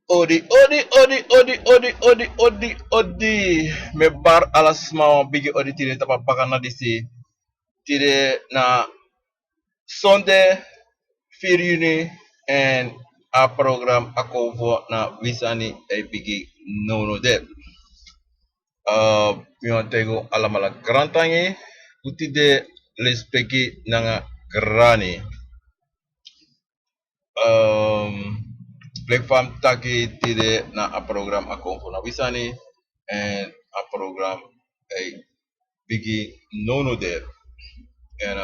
Odi. Me bar alas mau bigi odi tire tapa pakana disi. Tire na Sunday Firuni and a program ako vo na wisani ay bigi nono de. Mi tego alamala grantangi utide les pegi nanga grani. Black Farm taki tide na a program ako vo na wisani and a program ay bigi nono de. And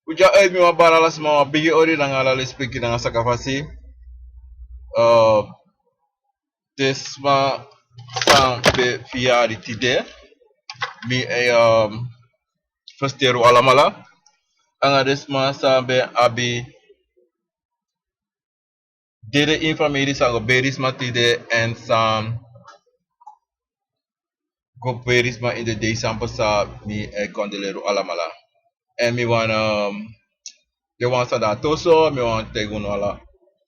uja ay mi mabaralas mga bigi ori nang alalis pigi nang sakafasi. Desma sang be fiari tide mi ay festeru alamala anga desma sang be abi dede infamiri sang berisma tide and sang go berisma in the day sample sa mi ay kondeleru alamala and mi wan de wan sa da toso mi wan tegun ala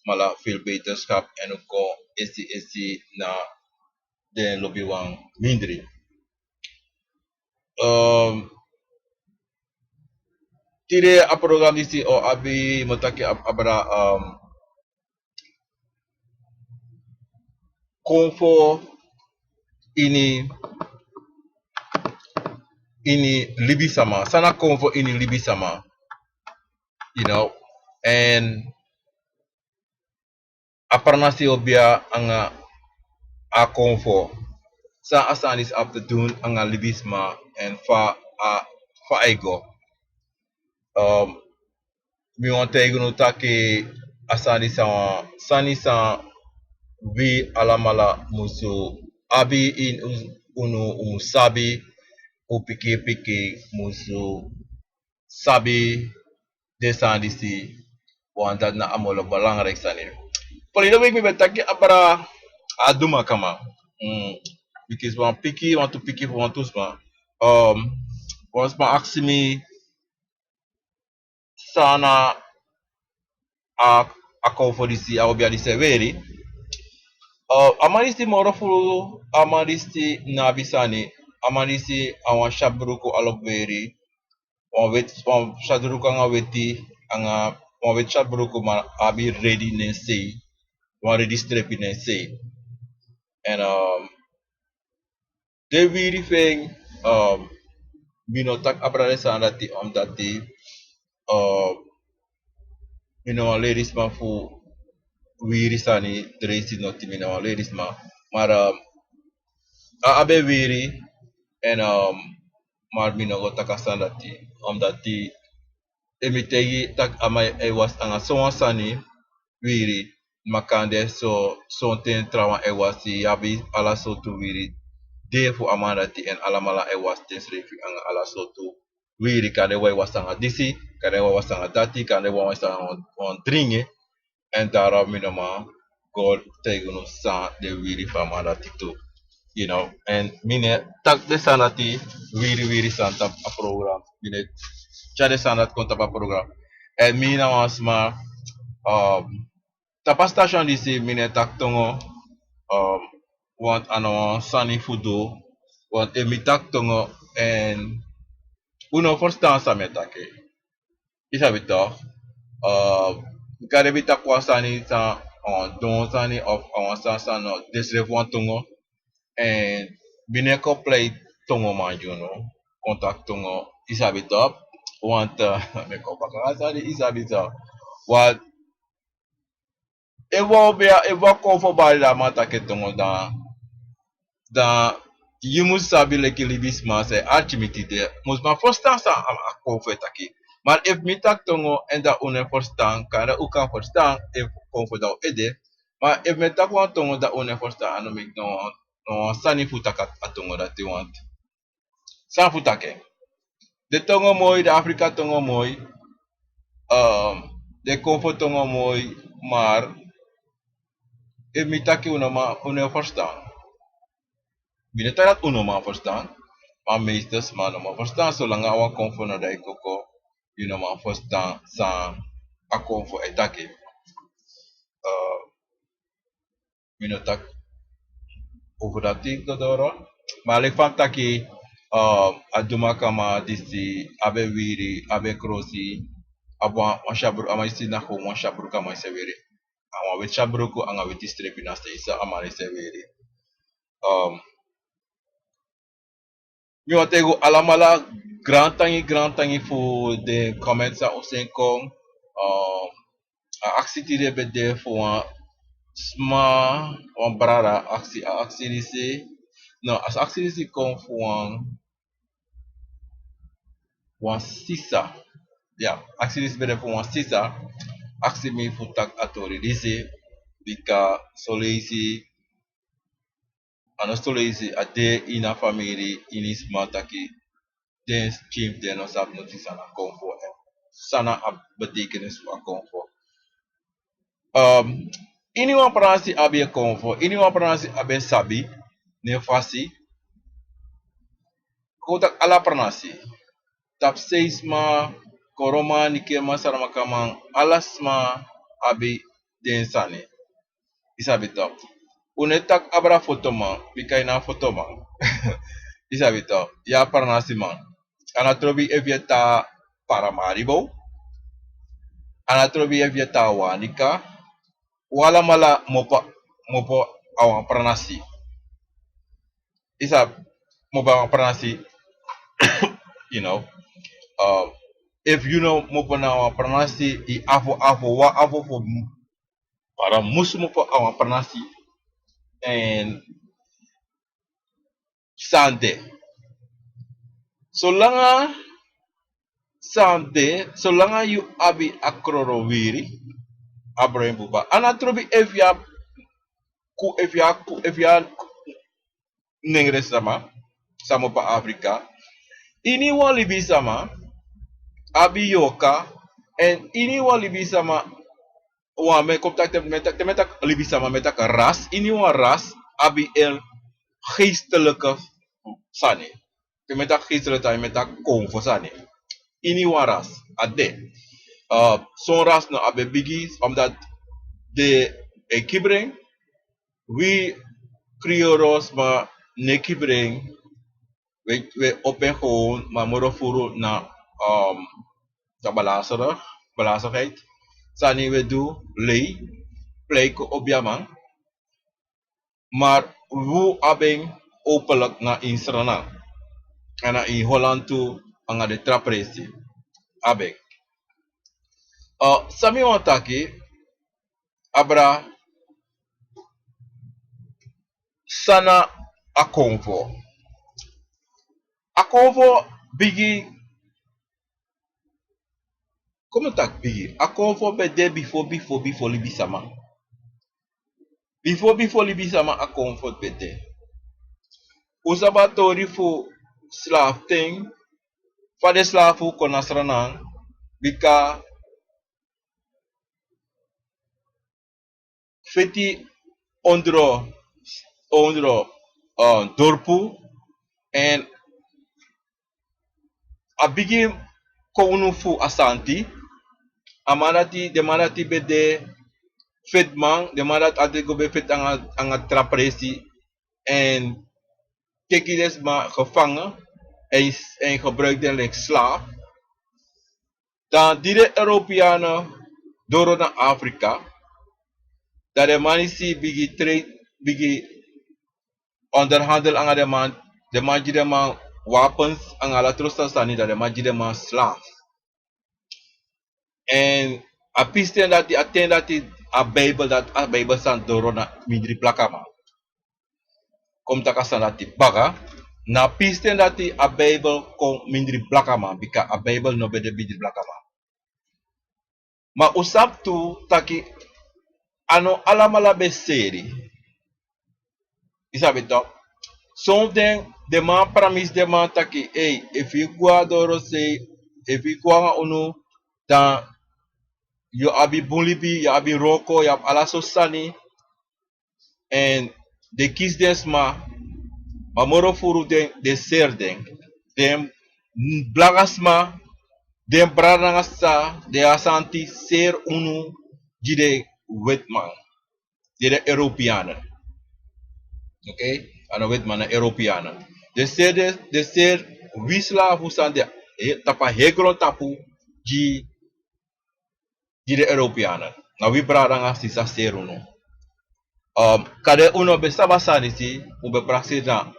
mala feel beterskap en uko esi na den lobby wan mindri. Tire a program disi o abi motaki abra konfo ini libi sama sana konfo ini libi sama, you know, and aparnasi obia anga a konfo sa asan is up to doen anga libisma and fa ego mi want ego no take asani sa vi alamala musu abi in unu umusabi upiki musu sabi desandisi wanda na amolo balang reksani polino week mi betaki abara aduma kama because want to picky for one to sma was ma aksimi sana ako for disi awobia disi veri amaristi morofulu amaristi nabisani amaristi awan shabruku aloberi wan shabruku anga weti anga wan wet shabruku ma abi ready nen say wan ready strep nen say and de wiri feng minotak abrale sanati dati ladies man fu wiri sani dresi noti ladies man maar abe wiri and maar go takasan dati dati emitegi tak amai was anga sani wiri makande so ten trawa wasi yabi ala so tu wiri de fu amandati en alamala was ten srefi anga ala so tu wiri kade wai wasanga disi kade wai wasanga dati kade wai wasanga on dringe en daarom minoma god teguno sa de wiri famandati tu, you know, and mine tak de sanati wiri santa a program mine chade sanat konta pa program and mina wasma tapa station disi mine tak tongo want ano sani fudo want emitak tongo and uno forstaan sa metake isa bito kare bitak wasani sa don sani of sa no desrev want tongo and mine ko play tongo manjuno contact tongo isa bito want me ko pakasani isa bito what evo konfo bari da mata ke tongo da yumu sabi leki libisma se archimiti de musma forstaan sa konfo etaki maar if mitak tongo en da une forstaan kan da uka forstaan if konfo da ede maar if mitak wan tongo da une forstaan ano mik no sani futaka atongo da ti want san futake de tongo moi de Afrika tongo moi de konfo tongo moi maar if mitaki une forstaan binetarat uno ma verstaan, maar meesters maar no ma verstaan zolang awan konfo na dai koko, ma verstaan sa a konfo etake. minutak over dat ding dodoro. Maar ik vond dat ik aduma kama disi abe wiri abe krosi abwa washabru ama isi na ko washabru kama isewiri. Ama we shabru ko anga we distrepi na ste isa ama isewiri. Um, mi watego alamala grand tangi fu de comments a osenkong a aksi tire bede fu sma wan brada aksi disi no as aksi disi kom fu wan sisa ya aksi disi bede fu wan sisa aksi mi fu tak atori disi bika solisi ano solisi ade ina family inis mataki den chief den os ab notice aan comfort sana ab betekenis van comfort ini wan pransi abe comfort ini wan pransi abe sabi ne fasi kotak ala pransi tap seisma koroma nike masara makamang alasma abi den sane isabi top unetak abra foto man bikai na foto man isabi top ya pransi man ana trobi evieta Paramaribo ana trobi evieta wanika wala mala mopo awang pranasi isa mopo awang pranasi you know if you know mopo na awang pranasi I afo wa afo fo para musu mopo awang pranasi and sante solanga sante solanga you abi akroro wiri abrahim buba ana trobi evia nengre sama samo pa Afrika ini wan libi sama abi yoka en ini wan libi sama wa me contact metak libi sama metak ras ini wan ras abi el geestelijke sani metak geestelijke metak konfo sani ini wan ras ade zo'n ras no abe bigis omdat de ekibreng we krioros ma nekibreng we open gewoon maar moro furu na sa balasakheid sani we do lei play ko obiamang maar wu abeng openlijk na insrana ana in Holland tu anga de trapresi abeng sami wataki abra sana akonvo bigi como tak bigi akonvo bede before libi sama before libi sama akonvo bede usabatori fu slaaf ting fade slaafu konasranang bika feti ondro dorpu en abigi ko unu fu asanti amanati demanati bede fitman demanat ate gobe fit anga trapresi en kekides ma gevangen en gebruikte like slaaf dan die Europeanen door naar Afrika dat de manisi bigi trade bigi onderhandel anga de man jide man wapens anga la trosta sani dat de man jide man slaaf en a pisten dat die attend dat die a Bijbel san door na midri plakama kom takasan dat die baga na pisten dat die a Bijbel kom mindri plakama bika a Bijbel no bede midri plakama ma usap tu taki ano alamala beseri isabi to something de man promise de man taki hey if you go adoro say if you go unu dan you abi bunlibi you abi roko you have alaso sani and de kies des ma moro furu de ser dem blagasma dem branangasa de asanti ser unu jide wetman de Europeanen. Oké? En weet man, Europeanen. De ser wisla husan de tapa hegron tapu de Europeanen. Na we brada si sa seru no. Kade uno be sabasani si, ube praxis na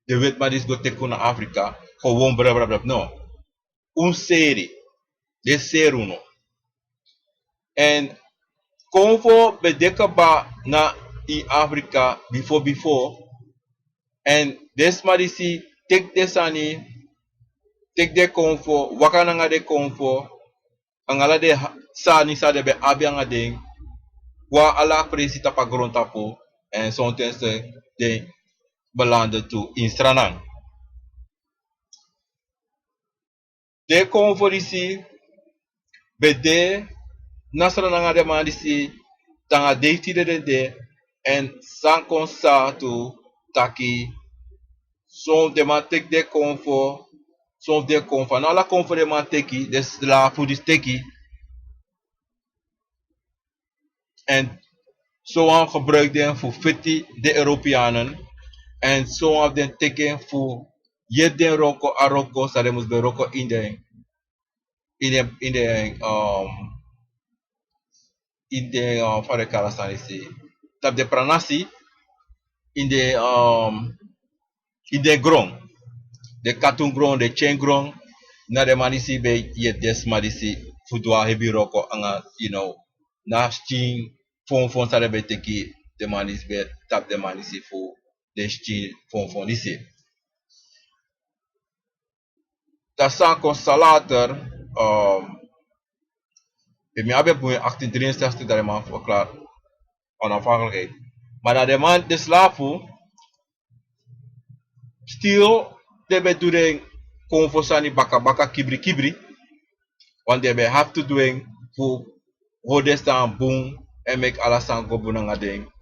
de wet maar is go teku na Afrika, gewoon bra bra bra. No. Un seri, de seru no. En convo bedeka ba na in Afrika before en desmarisi take desani take de convo wakana nga de convo angala de sani sa de be abianga ding wa ala presi tapa grontapo en sontense de belanden toe in Stranang. De convo disi bede nasrananga de man disi tanga deiti de en sankon sa tu taki son de man tek de convo son de convo na la convo de man teki des la fudis teki en zo aan gebruikt den voor 50 de Europeanen en zo aan den teken voor je den roko aroko saremos be roko in de fare kalasani si tap de pranasi in de grong de katun grong de chain grong na de manisi be ye des manisi fudwa hebi roko anga na sting fon sare be teki de manis be tap de manisi fu de sting fon disi dat staan later in mijn arbeid 1863 dat de man verklaart onafhankelijkheid. Maar dat de man de slaven stil de bedoeling kon voor zijn baka baka kibri kibri. Want de have to doen voor hoe staan boom en make alles aan go boen ding.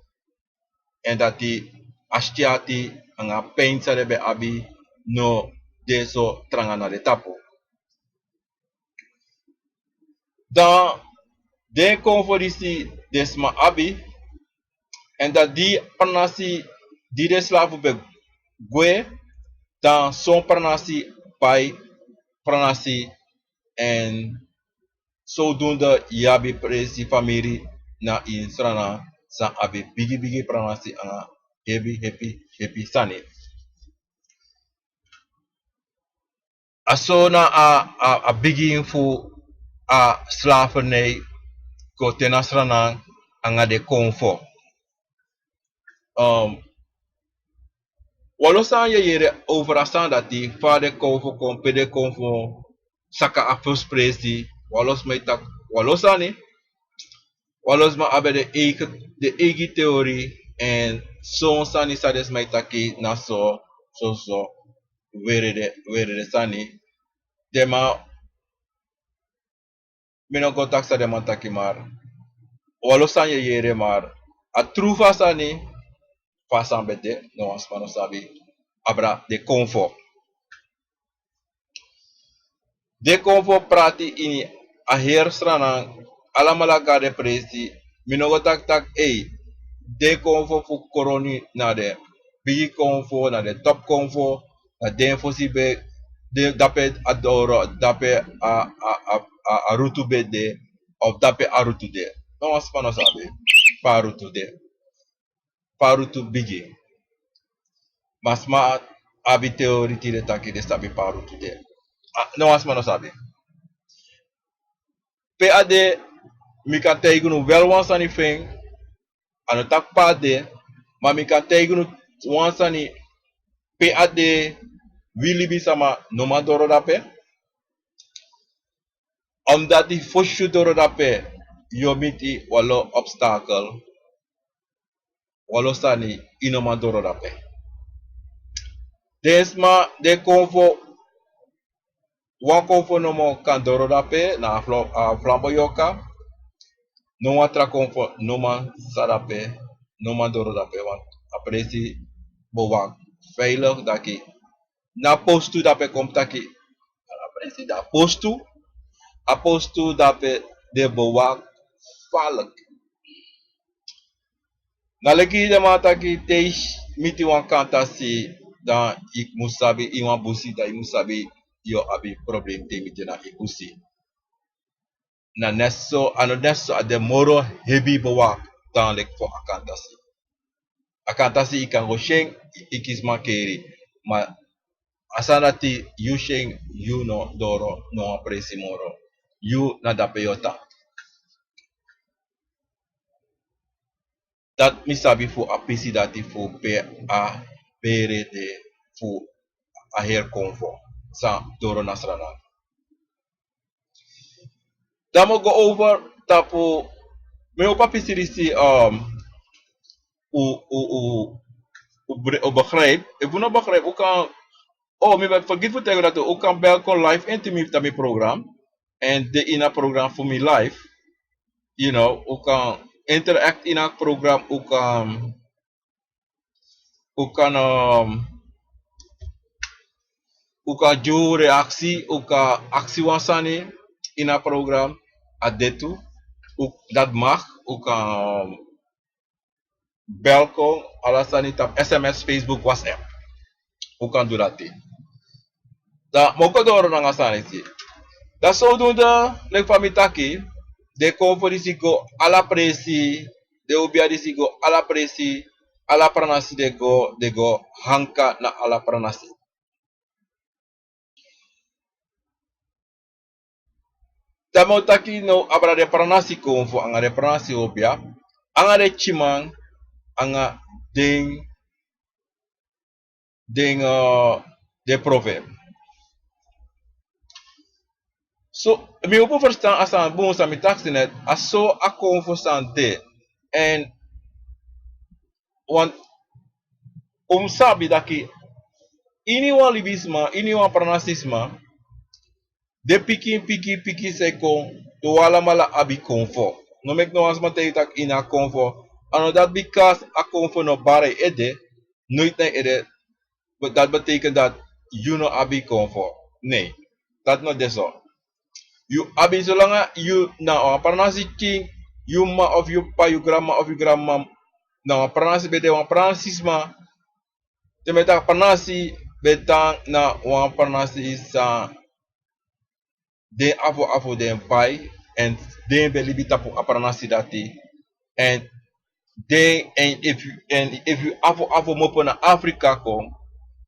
En dat die ashtiati anga paint sa de be abi no de so tranga na de tapo. Dan de conforisi desma abi en dat die pernasi die de slaven be gue dan son pernasi pai pernasi en zodoende yabi presi familie na in strana san abi bigi pernasi anga happy sani. Asona a bigi fu a slavernij ko tenasrana anga de comfort. Walosan je yere overastan dat die vader comfort kon pede comfort saka apos presi walos mai tak walosani walos ma abe de egi theorie en son sani sades mai taki na so were de sani dema mino kontak sa dema taki maar walosan je yere maar a trufa sani fasan bete no asmano sabi abra de comfort. De comfort prati ini a herstrana alamalaga de presi minogo tak de comfort fu koroni na de big comfort na de top comfort na de fosi be de dape adoro dape a rutu be de of dape a rutu de no aspano sabe parutu de parutu bigi masma abi teori tire taki de sabi parutu de no aspano sabe PAD mi kan tegen wel wansani feng ano tak pade maar mi kan tegen wansani PAD wili bisama no madoro dape omdat die foshu doro dape yomiti walo obstacle walo sani ino madoro dape desma de convo wan convo no mo kan doro dape na flambo yoka no atra convo no man sarape no man doro dape want apresi bowak veilig daki na postu dape kom taki apresi da postu a postu dape de bowak valk Na leki de mata ki teish miti wan kanta si dan ik musabi iwan busi da ik musabi yo abi problem te miti na ik busi. Na nesso ano nesso ade moro hebi bawa dan lek fo akanta si. Akanta si ikan rosheng ikis makeri. Ma asanati you sheng you no doro no apresi moro. You na dapeyota. Dat mi sabi fu apisi dati fu pe a pere de fu a her konfo sa doro nasrana. Damo go over tapu me o papisi disi u begrijp. Ik wil nog begrijp, ook kan oh me vergeet voor tegen dat ook kan bel kon live intimate met mijn programma en de in een programma voor me live, you know, ook kan interact in een programma, ook kan jo reactie, ook kan actie wansane in een programma, adetu, ook dat mag, ook kan bel kon, alasani tap SMS, Facebook, WhatsApp, ook kan doen dat. Da moko door na ngasane si. Da zodoende lek famitaki de conferentie go ala presi de ubia disi go ala presi ala pranasi de go hanka na ala pranasi. Da mo taki no abra de pranasi ko fo anga de pranasi ubia anga de chimang anga ding de proverbe. So, mi upo verstaan as aan boom sa mi taxi net, as so ako verstaan de. En, want, sabi daki, iniwan libisma, iniwan pranasisma, de piki se kon, to wala mala abi konfo. No mek no as matay tak ina konfo. Ano dat because a konfo no bare ede, nooit na ede, but dat betekent dat you no abi konfo. Nee, dat no deso. You abi zolang you na pranasi king, you ma of you pa you grandma na pranasi bede wan pranasisma, te meta pranasi betang na wan pranasi sa de afo de pai and de belibita pu apranasi dati and if you afo mopo na Afrika kon,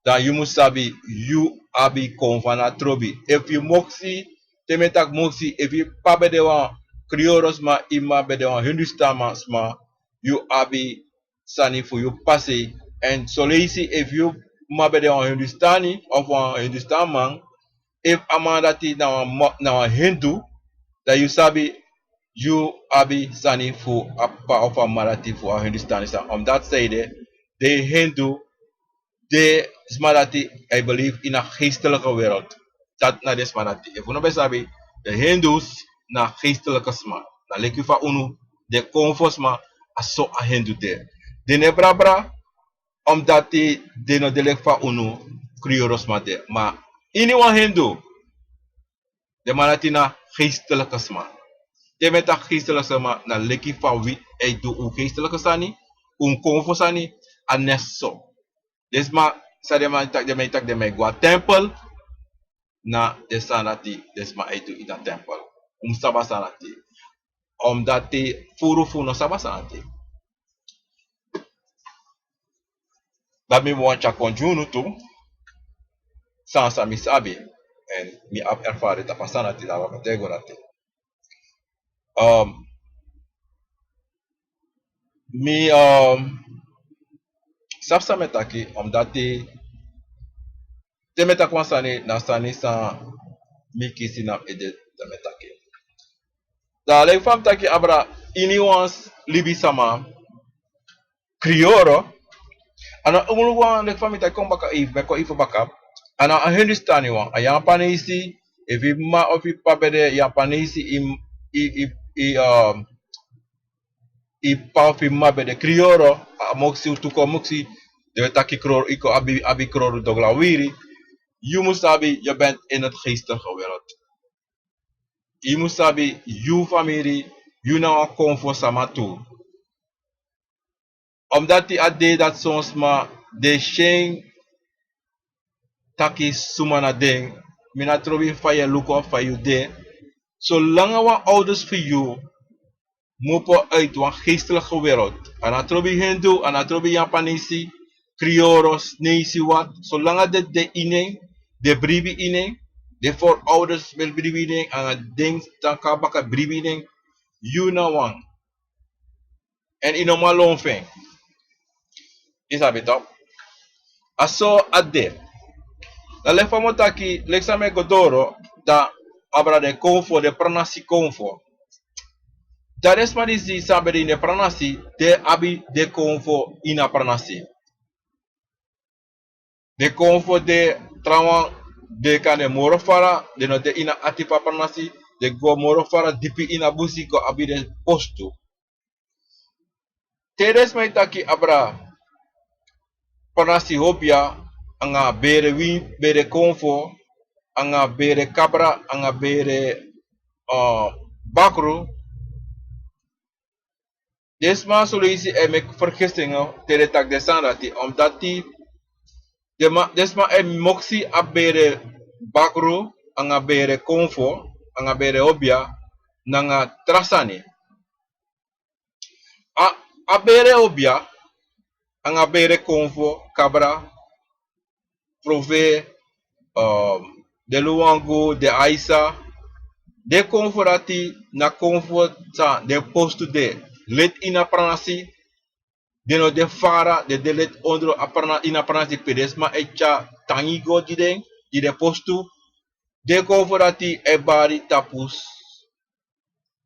dan you must sabi you abi kon van trobi. If you moksi te metak moksi if you pa bede wan krioros ma ima bede wan Hindustan ma you abi sani for you passe and so lazy if you ma bede wan Hindustani of wan Hindustan man if amandati na wan Hindu that you sabi you abi sani fu apa of a Marathi fu a Hindustani sa that side de Hindu de Smarati, I believe in a geestelijke wereld. Dat na de Smarati. If you sabi, de Hindus na geestelijke sma. Na leki fa unu de konfosma aso a Hindu de. De nebrabra omdat de no de lek fa unu kriorosma de. Maar iniwan Hindu de Marati na geestelijke sma. De met a geestelijke sma na leki fa wit ei do u geestelijke sani, un konfosani anesso. Desma sa de may tak de may gwa temple na de sanati desma itu ita temple. Saba sanati. Dati furu no saba sanati. Dami mo wancha konjunu tu sansa mi sabi and mi ap erfare tapasanati la wakatego nati. Mi sapsa metaki dati te metak wansani na sani sa mi kisi na ede te metaki. Da lek fam taki abra iniwans libi sama krioro ana umuluwan lek fam ita kong baka if beko ifo baka ana a Hindustani wan a yang panisi if ma of pa bede yang panisi i pa fi ma bede krioro a moksi utuko moksi de taki kror iko abi kror doglawiri you musabi je bent in het geestige wereld. Je moet sabi, je familie, je nou kom voor sama toe. Omdat die ade dat soms maar de sheng taki sumana ding. Mina trobi fa je look of fa you de. Zolang we ouders voor jou moesten uit een geestelijke wereld. En dat trobi Hindu, en dat trobi Japanese, Krioros, Nisi wat. Zolang dat de ine, de bribi ine, de voorouders wil bribi ine, en het ding dan kan bakken bribi ine, you know one. En in een malonfeng. Is dat beter? Aso ade. La le famo taki, l'examen godoro, da abra de confo, de pranasi confo. Dat is maar die sabe in de pranasi, de abi de confo ina pranasi. De confo de trawan de kan de morofara, de no de ina atipa pranasi, de go morofara dipi ina busi ko abi de postu. Teres mai taki abra pranasi hopia, anga bere win, bere confo, anga bere cabra, anga bere bakru. Desma solusi e mek vergissingen tere tak de sanati, omdat die desma e moksi a bere bakru, anga bere confo, anga bere obia, nanga trasani. A bere obia, anga bere confo, cabra, prove, de luango, de aisa, de confo rati, na confo sa, de postu de, let ina pranasi, de no de fara, de let ondro ina pranasi pedesma echa tangigo di de postu, de confo rati e bari tapus,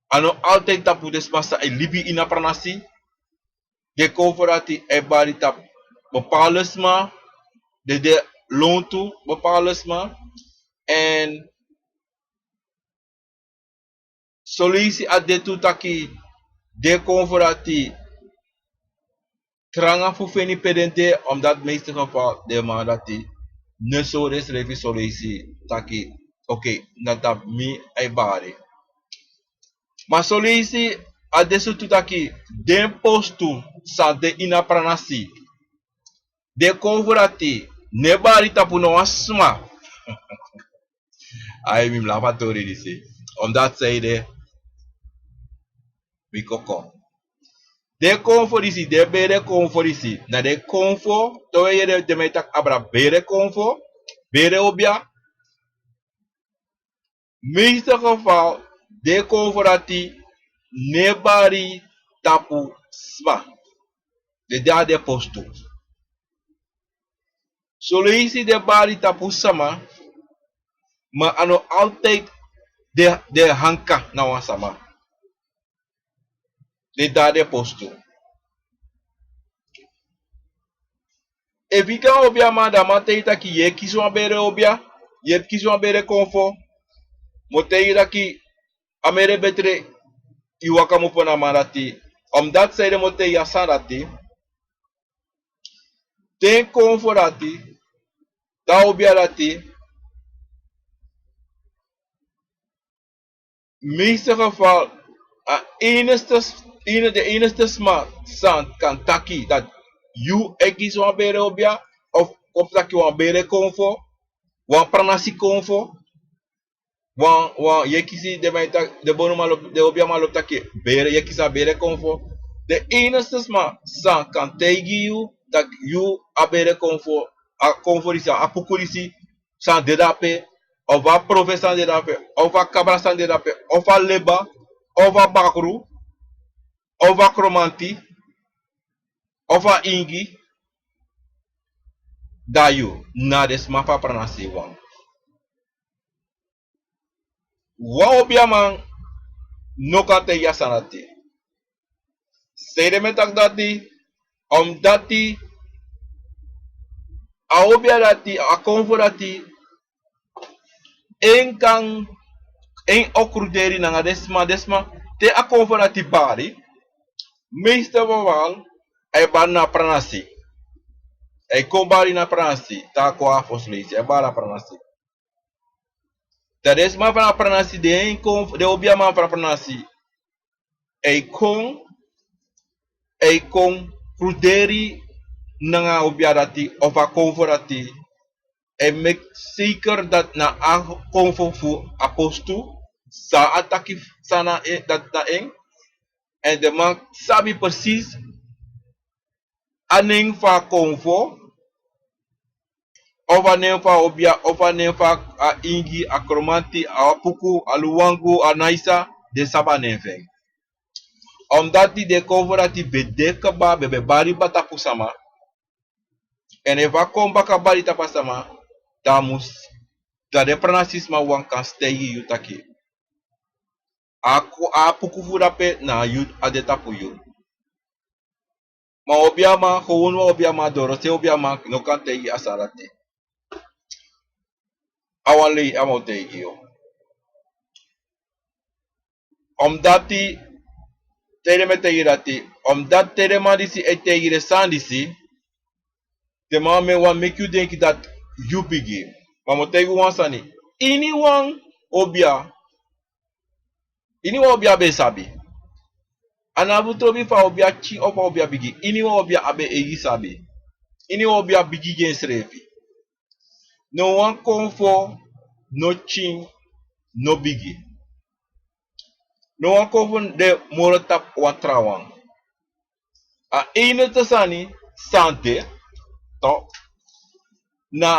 ano altijd tapu desma sa e libi ina pranasi, de confo rati e bari tap, bepalesma, de lontu, bepalesma, en solisi a de tutaki, de confo rati, tranga fufeni pedente, omdat meeste geval de man dat die ne so res revi solisi taki, oké, dat mi ai bari. Maar solisi a desu tutaki, den postu sa de ina pranasi, de convorati, ne bari tapu no asma. Ai mi lavatori disi, omdat zij de mikoko. De conforisi, de bere conforisi. Na de confo, towe je de metak abra bere confo, bere obia. Meeste geval, de conforati, nebari tapu sma. De da de posto. Soluisi de bari tapu sama, maar ano altijd de hanka na wasama. De da de posto. E vika obia ma da mateita ki ye kiso bere obia, ye kiso bere confo. Moteira ki amere betre iwaka mupona marati. Omdat zij de moteia sarati, ten conforati, da obia rati, meeste geval, de enige sand kan taki dat you ekis wan bere obia, of taki wan bere confo, wan pranasi confo, wan yekisi de mij tak de bono malop de obia malop taki bere yekisa bere confo. De enige sand kan tegi you dat you a bere confo, a conforisi, a pukurisi, san dedape, of a professor de dape, of a cabra de dape, of a leba, of a bakru, of a kromanti, of a ingi, dayu, na des mafa pranasi wan. Wan obia man, no kan te yasanati. Sede metak dati, dati, a obia dati, a konfo dati, en kan, en okruderi nanga desma, te a konfo dati bari, meeste geval, e ban na pranasi. E kombari na pranasi, ta kwa foslisi, e bara pranasi. Dat is maar van pranasi, de obia man van pranasi. E kon pruderi nanga obiarati of a conforati en make zeker dat na a convo fu apostu sa ataki sana dat na eng en de man sabi precies aning fa convo of aning fa obia of aning fa a ingi a kromanti a puku a luwangu a naisa de sabanen veng omdat die de conforati bedeke ba bebe bari batapu sama en eva komba kabari tapasama damus da de pranasisma wan kan stegi yutaki a puku furape na yut ade tapu yu ma obiama gewoon wa obiama doro se obiama no kan tegi asarate awali amo tegi yo omdat die tere me tegi rati omdat tere ma disi e tegi de sandisi de ma me wan make you denk dat you bigi ma mo tegi wan sani ini wan obia be sabi anabuto bi fa obia chi ofa obia bigi ini wan obia abe egi sabi ini wan obia bigi gen srefi no wan konfo no chin no bigi no wan konfo de morotap wan trawan a ene tasani sante to na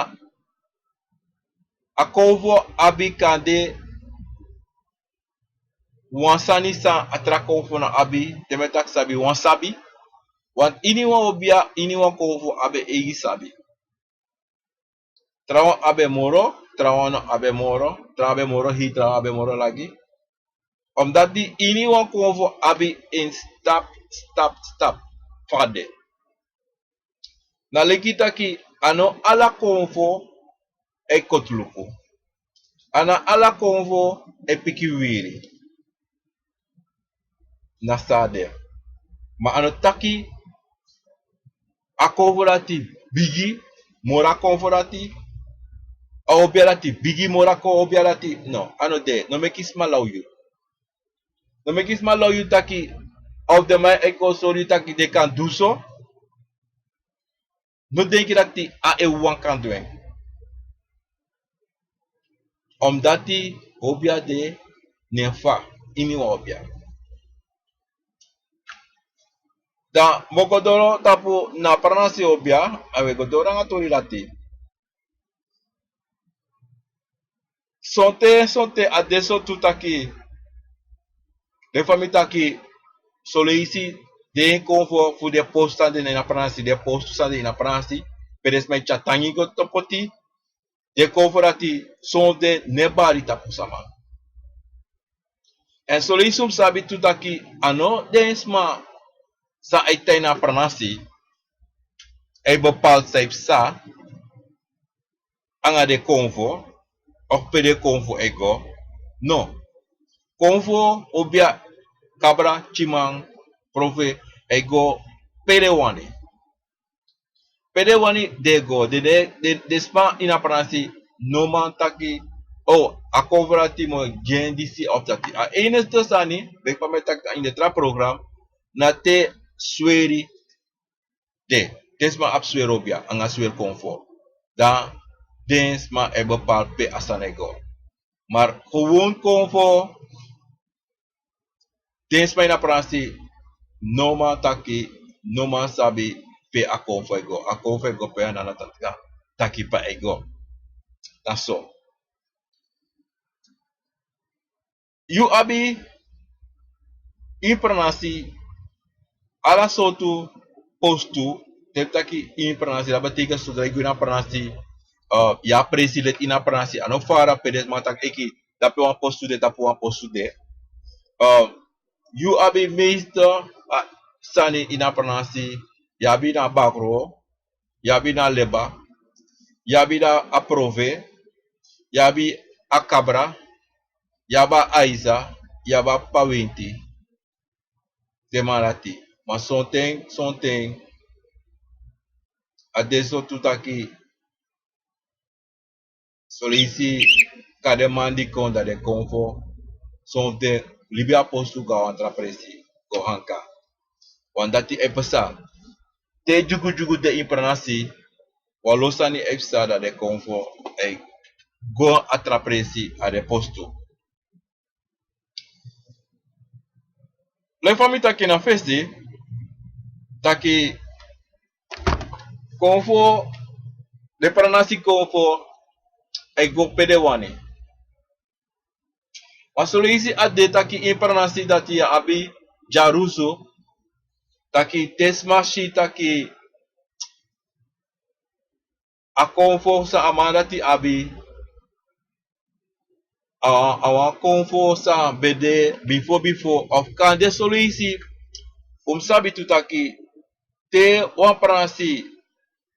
a konfo abi kande wan sani sa atra konfo na abi temetak sabi wan sabi wan ini wan obia ini wan konfo abe egi sabi trawan abe moro trawan abe moro hi trawan abe moro lagi omdat die ini wan konfo abi in stap fade na lekita ki ano ala konfo e kotluku ana ala konfo e pikiwiri na sade ma ano taki a konfo rati bigi mora konfo rati a obiarati bigi mora ko obiarati no ano de no mekis malau yu no mekis malau yu taki of de mai eko sori taki de kan duso no denki dat a e wan kan doen omdat die obia de nefa ini wa obia da mogodoro tapu na pranasi obia awe godora ngatori lati sonte adesso tutaki de famitaki soleisi de konfo fu de posta de na pranasi de postu sa de na pranasi pedes mai chatangi go topoti de konforati sonde nebari tapu sama en soleisum sabi tutaki ano densma sa aitai na pranasi ay bepaald type sa anga de konfo of pede konfo ego no konfo obia kabra chimang profe ego pede wani dego de spa ina pranasi no man taki a konforati mo gen disi of taki a ene sani be pametak in de tra program na te sweri desma ap swerobia anga swer konfo dan desma e bepaald pe asanego maar gewoon konfo desma ina pranasi noma taki noma sabi pe a konfo ego pe anana taki pa ego taso you abi in pranasi ala sotu postu teptaki in pranasi la batika sudra ina pranasi ya presilet ina pranasi ano fara pedes matak eki dape wan postu de tapu wan postu de you abi meester sani ina pranasi yabi na bakro yabi na leba yabi na aprove yabi akabra yaba aiza yaba pawinti de marati ma sonteng adesso tutaki solisi kademandi konda de konfo sonte libya postu ga antra presi go hanka wandati e pesa te jugu jugu de impranasi walosani exada de convo e go atrapresi a de posto. Le famille taki na festi taki convo de pranasi convo e go pedewani. Masolo isi ade taki impranasi dati ya abi jaruso taki tesmashi taki a convo sa amadati abi awa convo sa bede before of kan de solo isi sabi tutaki te wan pranasi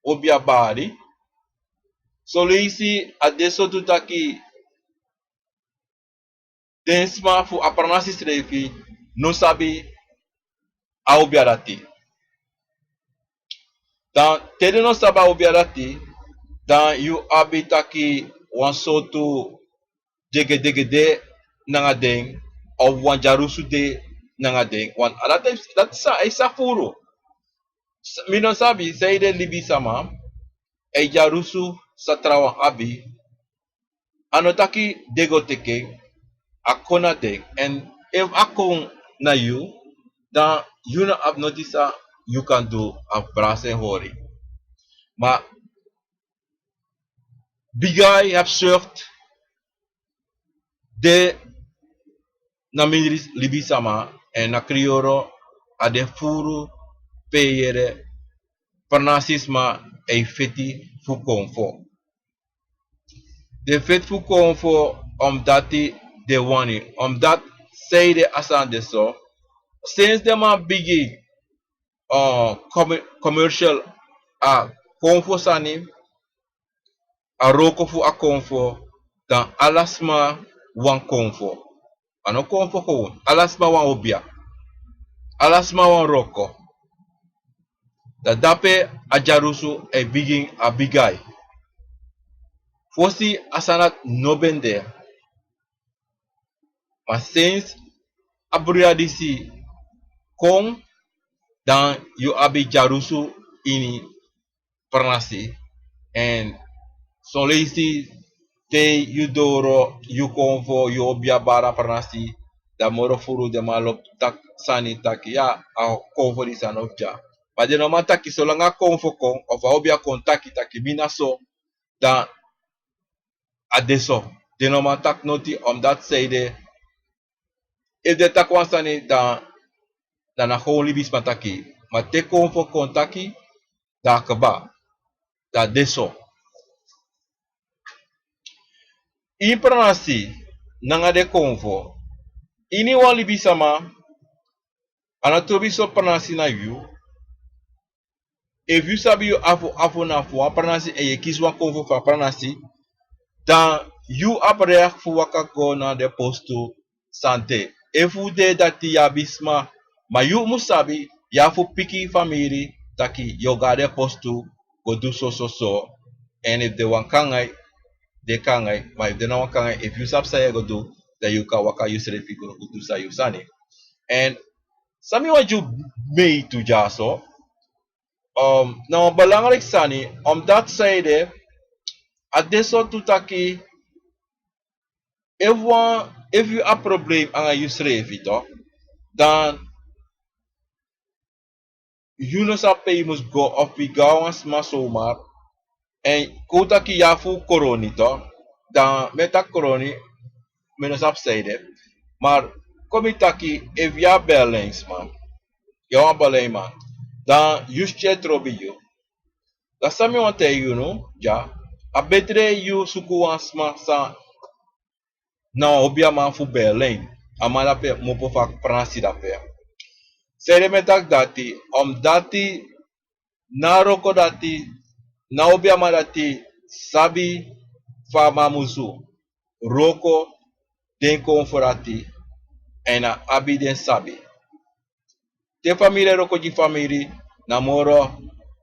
obiabari solo isi adesso tutaki densma fu a pranasi strefi no sabi a obiarati dan tede no sabi a obiarati dan you abitaki wan soto dege nangadeng of wan jarusu de nangadeng wan dat sa ay sa furo mino sabi seide libi sama ay jarusu sa trawa abi ano taki degoteke akona deng and if akong na you dan you na have notice you can do a brase hori ma bigay have served de na midris libi sama en na krioro ade furu peyere pernasisma e feti fu konfo de fet fu konfo dati de wani dat seide asan de so since them are biggie commercial konfo sani a roko fu a konfo dan alasma wan konfo ano konfo ko alasma wan obia alasma wan roko da dape a jarusu e bigin a bigay fosi asanat nobende ma since abriadisi kong dan you abi jarusu ini pernasi and solisi te yudoro yu konfo yu obia bara pernasi da moro furu de malo tak sani tak ya a konfo di sanofja pa de no mata ki solanga konfo kon of a obia kontaki taki binaso da adeso de no mata noti dat seide if de tak wansani da na holy bis mataki ma te konfo kontaki da kaba da deso impranasi nangade konfo ini wali bisama anatobiso pranasi na you if you sabi you afu na fu pranasi e kiswa konfo fa pranasi dan you apre fu waka go na de posto sante efu de dati ya bisma ma you musabi ya fu piki family taki yogade posto go do so and if they want kangai de kangai ma if they no want kangai if you sab say go do that you ka waka you sere figure go do sa you sani and sami waju mei tu jaso na balangrik sani dat side adesso tutaki if you have problem anga you sere vito dan you no sa pay must go of bigawas masomar and kutaki yafu koroni to dan meta koroni menos upside maar komitaki if ya balance man ya balance man dan you chetro biyo da sami wante you know ja abetre you suku asma sa na obia man fu balance amala pe mopo fa pranasi da pe sere metak dati dati na roko dati na obia dati sabi fa mamusu roko den konforati ena abi den sabi te família roko de família namoro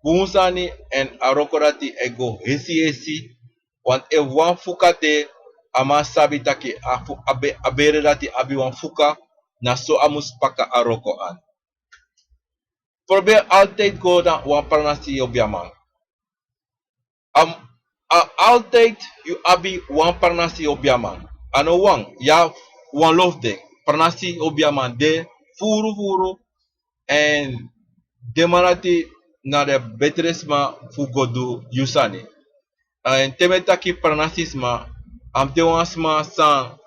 bunsani en arokorati ego esi want e wan fuka de ama sabi taki abere dati abi wan fuka na so amus paka aroko an probeer altijd go na wan pranasi obiaman. Am altijd you abi wan pranasi obiaman. Ano wang ya wan love ding. Pranasi obiaman de furu en de manati na de betresma fu godu yusani. En temetaki pranasisma am te wansma san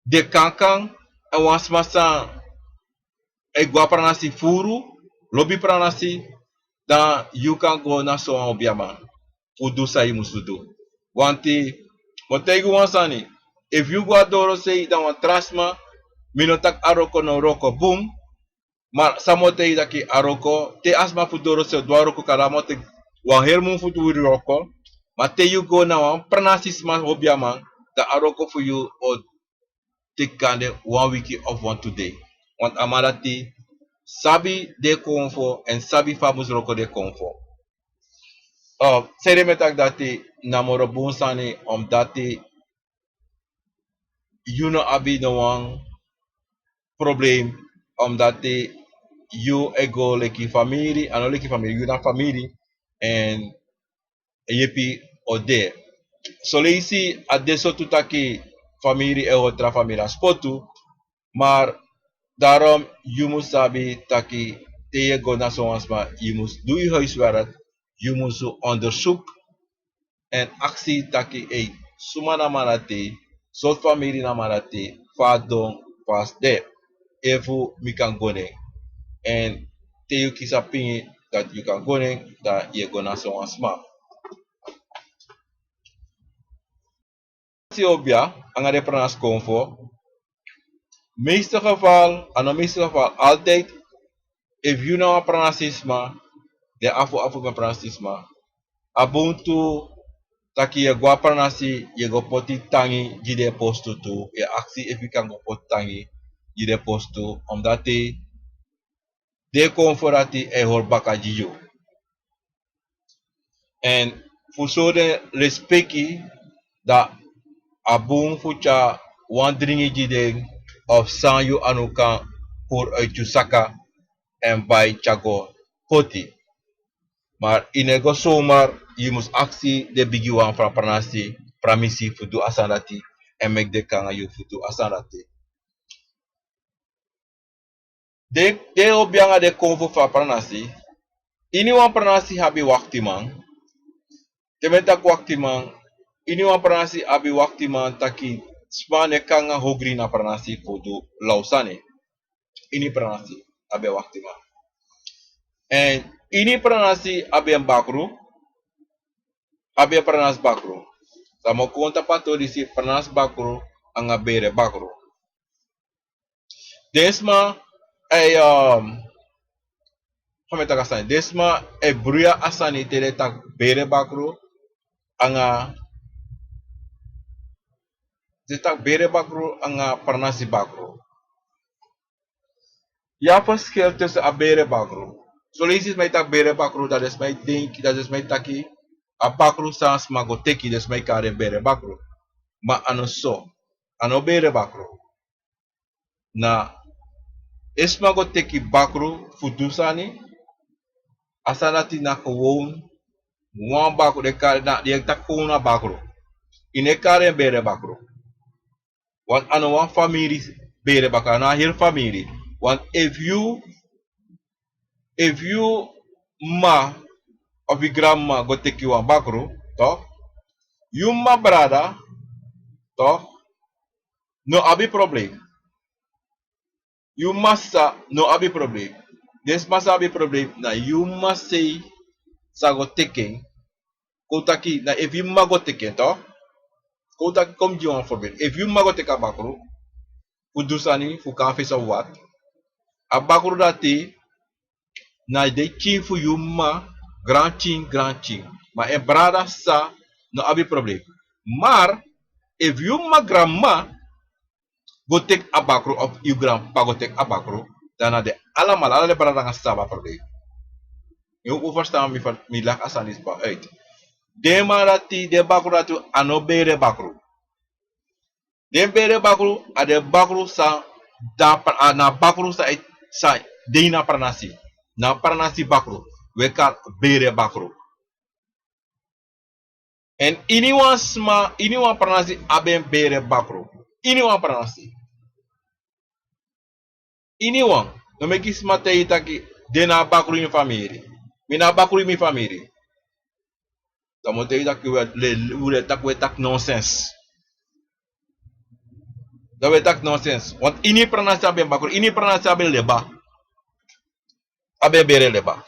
de kankan en wansma san egwa pranasi furu lobi pranasi dan you can go na so obiaman. Udu sai musudu. Wanti motegu wansani if you go adoro sei dan wan trasma minotak aroko no roko boom maar samote daki aroko te asma futuro se do aroko karamote wan hermun futuro roko mate you go na wan pranasisma obiaman da aroko for you o tikande 1 week of one today want amarati sabi de konfo en sabi famus roko de konfo sere metak dati namoro bunsani om dati you no abi no wan probleem omdat you ego leki family ano leki family you na family en yepi ode so leisi adesso tutaki family e outra família spotu maar daarom you must sabi taki te ego na so asma you must do je huiswerk you must onderzoek en actie taki suma na marate so family na marate fadon pas de efu mi kan gone en te you kisa pingi dat you kan gone dat je gona so asma si obia angare pranas konfo meeste geval ano meeste geval altijd if you know pranasisma de afu me pranasisma abuntu taki ye gwa pranasi ye go poti tangi jide postu tu ye aksi if you kan go poti tangi jide postu omdat de konforati e hor baka jiyo en fusode respecti da abun fucha wandringi jide of san yu anukan pour uit je saka en bij chago poti. Maar inego zomaar je moet actie de bigi wan fra pranasi pramisi fudu asanati en mek de kanga yu fudu asanati. De obianga de konvo fra pranasi ini wan pranasi habi wakti man. Temetak wakti man ini wan pranasi habi wakti man taki spane kanga hogri na pranasi fudu lausane. Ini pranasi habi wakti man. En ini pranasi abe bakru, abe pranas bakru. Samo conta pato disi pranas bakru anga bere bakru. Desma como tá gasando? Desma bruia asani tere tak bere bakru anga tak bere bakru anga pranasi bakru. Ja verschil tussen a bere bakru. So lees my tak bere bakru, dat is my denk, dat is my taki. A bakru sans mago teki, dat is my kare bere bakru. Ma ano so, ano bere bakru. Na is mago teki bakru fudusani. Asanati na gewoon, wan bakru de kare na die tak na bakru. Ine kare bere bakru. Want ano wan family bere bakru, na heel family. Want if you ma of your grandma go take you one bakru, toch? You ma brada, toch? No abi problem. You massa no abi problem. This massa abi problem na you must say sa go taking. Kotaki na if you ma go taking, toch? Kotaki kom di one forbid. If you ma go take a bakru, udusani fu kafis of what? A bakru dati na de chin fu you ma grand chin. Maar een brada sa no abi probleem. Maar if you ma grandma go take a bakro of you grandpa go take a bakro, dan de allemaal alle brada gaan staan probleem. Je hoeft verstaan mi lak asan is pa uit. De marati de bakro datu ano bere bakro. De bere bakro a de bakro sa da na bakro sa de na pranasi. Na pranasi bakro. We kan bere bakro. En iniwan pranasi aben bere bakro. Iniwan pranasi. Iniwan. No me kis mate itaki de na bakro in famiri. Mina bakro mi famiri. Dan moet je dat we tak nonsense. Dat we tak nonsense. Want ini pernah sabi bakro, ini pernah sabi leba. Abe bere leba.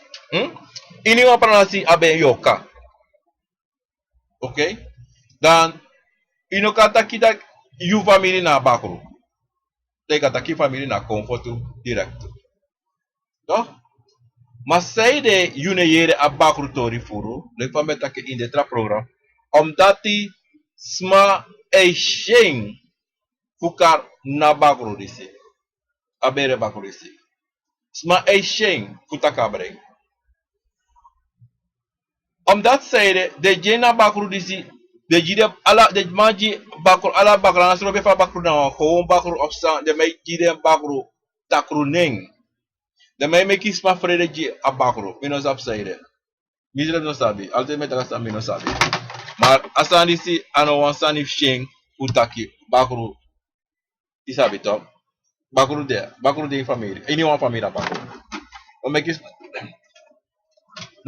Ini wa pernah si abe yoka. Okay? Dan ino kata kita you family na bakro. Te kata ki family na comfortu direct. No? Mas zij de june jere a bakro tori furu, le fameta ke in de tra program, omdat die sma e sheng fukar na bakro disi. Abere bakro disi. Sma e sheng futakabre. Omdat zij de jena bakro disi, de jide ala de maji bakro ala bakro na sro be fa bakro na ko bakro opsa de mai jide bakro takru neng. De mai me kisma frede ji a bakro, minos upside. Misre no sabi, ultimate rasta mi no sabi. Maar asani si ano wansani sheng utaki bakro isabi top. Bakro de família. Ini uma família bakro. No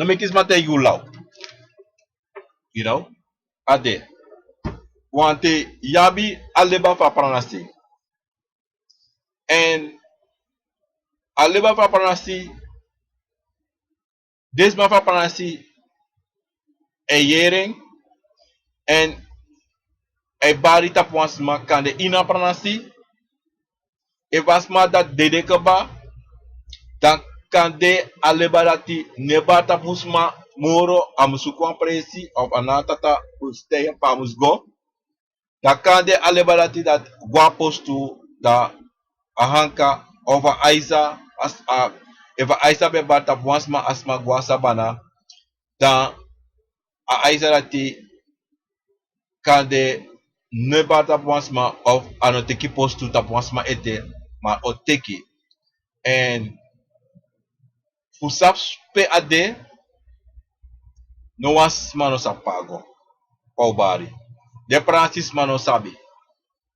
me quis mate you law. You know? Ade. Wante yabi aleba fa pranasi. En aleba fa pranasi. Desma fa pranasi e yering en e bari tap wansma kande ina pranasi. E wasma dat dedekaba dan kande alebarati nebata pusma moro amusukwan presi of anatata usteya pamusgo. Da kande alebarati dat guapostu da ahanka over Aisa as eva Aisa be bata wasma asma guasa bana dan a Aisa rati kande nebata wasma of anoteki postu tap wasma ete ma oteki en Fusap pe ade no was mano sapago o bari. De Francis mano sabi.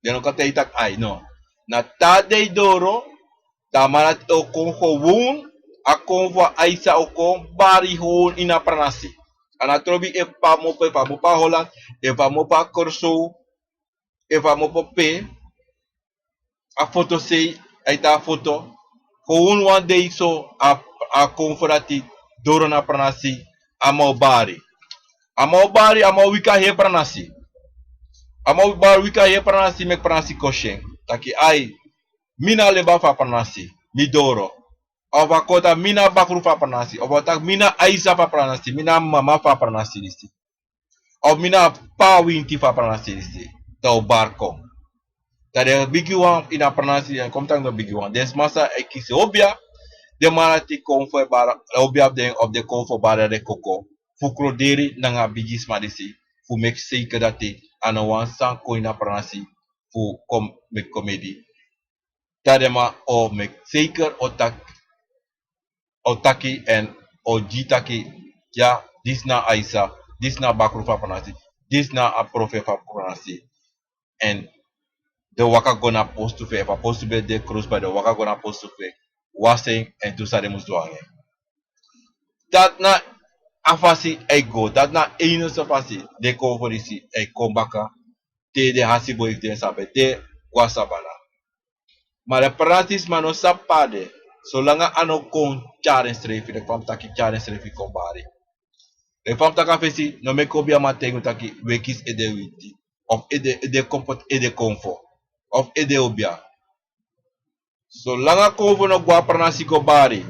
De no kate itak ay no. Na tade doro tamarat o kon gewoon a kon va aisa o kon bari hoon ina pranasi. Ana trobi e pa mo pa Holland, e pa mo pa Corso, e pa mo pe a foto sei aita foto. Gewoon one day so a konforati doro na pranasi amo bari. Amo bari amo wika he pranasi. Amo bari wika he pranasi mek pranasi koshen. Taki ai mina leba fa pranasi mi doro. Ova kota mina bakru fa pranasi. Ova tak mina aisa fa pranasi. Mina mama fa pranasi disi. Of mina pa winti fa pranasi disi. Tau barko. Tade bigi wan ina pranasi en komtang no bigi wan. Des masa e kisi obia. De marati konfo bara obia den of de konfo bara de koko. Fukro deri nanga bigis madisi. Fu mek zeker dat die aan een wansan koina pranasi fu met comedy. Tadema o mek zeker otaki en o jitaki ja dis na Aisa, dis na bakru fa pranasi, dis na a profe fa pranasi. En de waka gona postu fe, fa postu be de cruz bij de waka gona postu fe. Wasing en tu saremos doange. Dat na afasi ego, dat na ene afasi de coverisi e kombaka te de hasibo if de sabe de wasabala. Maar de pratis mano sapade, solanga ano kon charen strefi, de kwam taki charen strefi kombari. De kwam taka fesi, no me kobia matengu taki wekis ede witi, of ede kompot ede konfo, of ede obia. Solanga konfo no gua pranasi kombari,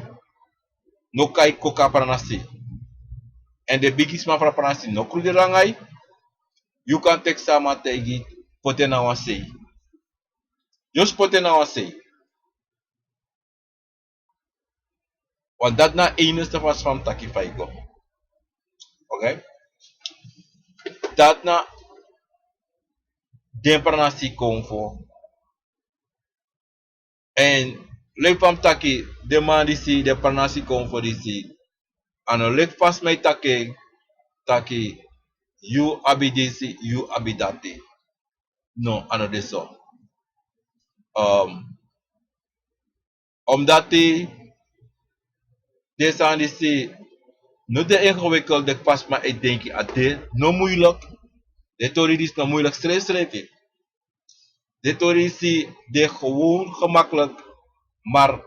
no kai koka pranasi. En de bigis ma fra pranasi no krude rangai, you can take sama tegi potena wasei. Just potena wasei. Want dat na enigste was van taki faigo. Okay? Dat na den pranasi konfo. En lek fam taki demandi si de pranasi konfo disi. Ano lek pas mai taki you abi disi you abi dati. No, ano deso. Omdat desa disi no de ingewikkeld de pas maar ik denk dat dit no moeilijk. De tori is no moeilijk stress reti. De tori is de gewoon gemakkelijk, maar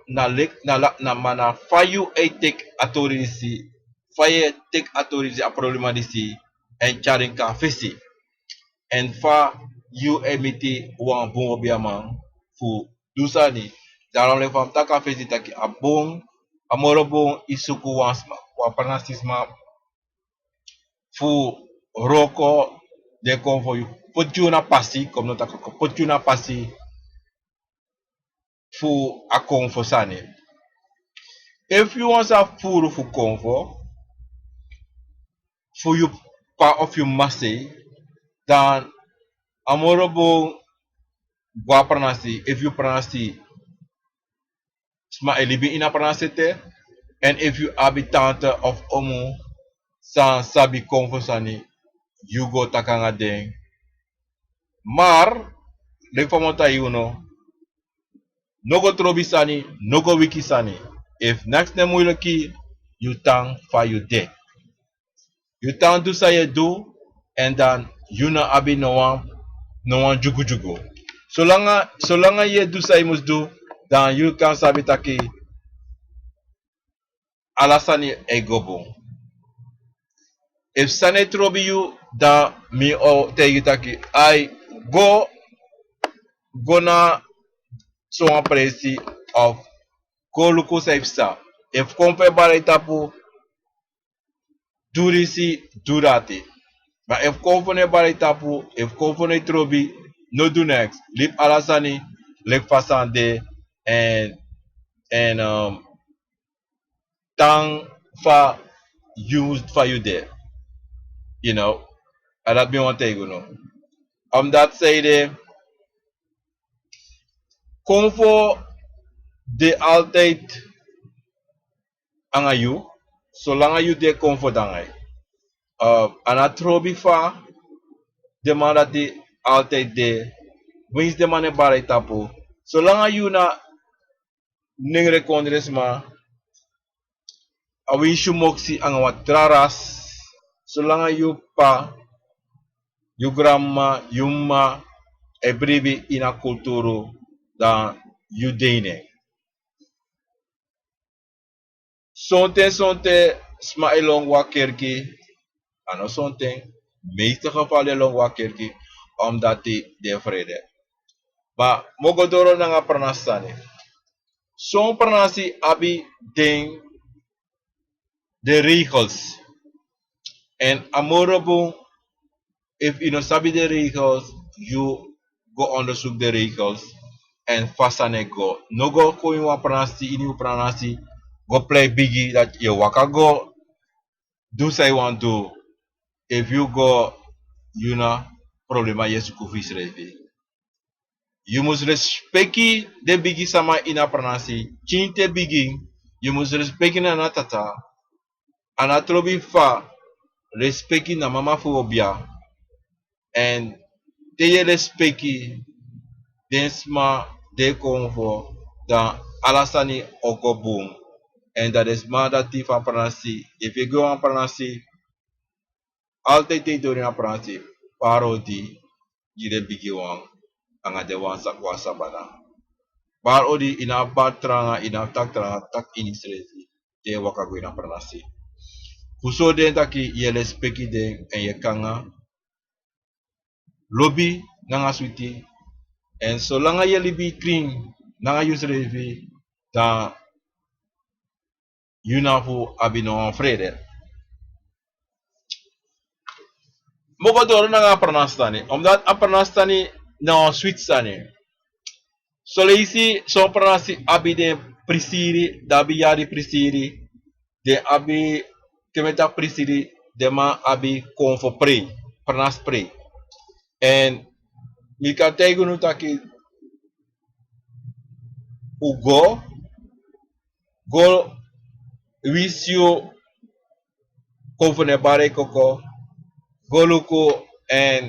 na mana fayu etek atorisi faye tek atorisi a problema disi en charing ka fesi en fa you emiti wan bon obiaman fu dusani dalam le fam taka fesi taki a bon amoro bon isuku wansma wa panasisma fu roko de konvo you put you na pasi comme no taka put you na pasi fu a konvo sani. If you want a puro for comfort, for you part of your masse, then amorabo gua pranasi, if you pranasi, sma elibi ina pranasete, and if you habitant of Omo, san sabi comfort sani, you go takanga deng. Mar, lek famota yuno, no go trobi sani, no go wiki sani. If next ne moeilijkie, you tang fa you de. You tang do sa ye do, and dan you na abi no one jugu jugu. Solange ye do sa imus do, dan you kan sabi taki alasani egobo. If sane trobi you, dan mi o te you taki I go na so one presi of go luko safe sa. If kompe bare tapu durisi durati. Maar if konfone bare tapu, if konfone trobi, no do next. Lip alasani, lek fasande, and tang fa used for you there. You know, and that be one thing, you know. That say konfo de altijd angayu, zolang you de konfo dangay. Ana trobi fa, de man dat die altijd de, wins de man e bare tapu. Zolang you na ningre kondresma, awin shumoksi ang wat traras, solange you pa, you grandma, you ma, e bribi ina kulturu dan you dene. Sonte sma elong wakerki, ano sonte, meeste gevallen elong wakerki, omdat die de vrede. Maar mogodoro na nga pranasani. Zo'n pranasi abi ding de regels. En amorabo, if you don't sabi the regels, you go onderzoek de regels en fasane go. No go ko in pranasi, in pranasi, go play biggie that you waka go, do say want to. If you go, you know, problema yesu kufis revi. You must respect the biggie sama ina pranasi, chinte biggie, you must respect na natata, anatrobi fa, respecti na mama fobia and te respecti densma de convo dan alasani okobum and dat is maar dat die van pranasi if you go aan pranasi altijd te doen aan pranasi parodi jide bigiwang anga de wan sakwa sabana parodi ina batranga ina tak inisrezi te wakago ina pranasi Kuso den taki ye respecti den en ye kanga lobby nanga switi en solanga ye libi clean nanga use revi dan yunafu abino frede. Mogo doro nanga pranastani omdat a pranastani na sweet sani. Soleisi son pranasi abi den prisiri dabi yari prisiri de abi kemeta prisiri dema abi konfo pre pranas pre en mi kan tegen taki ugo go wisio conforme bare koko go luko en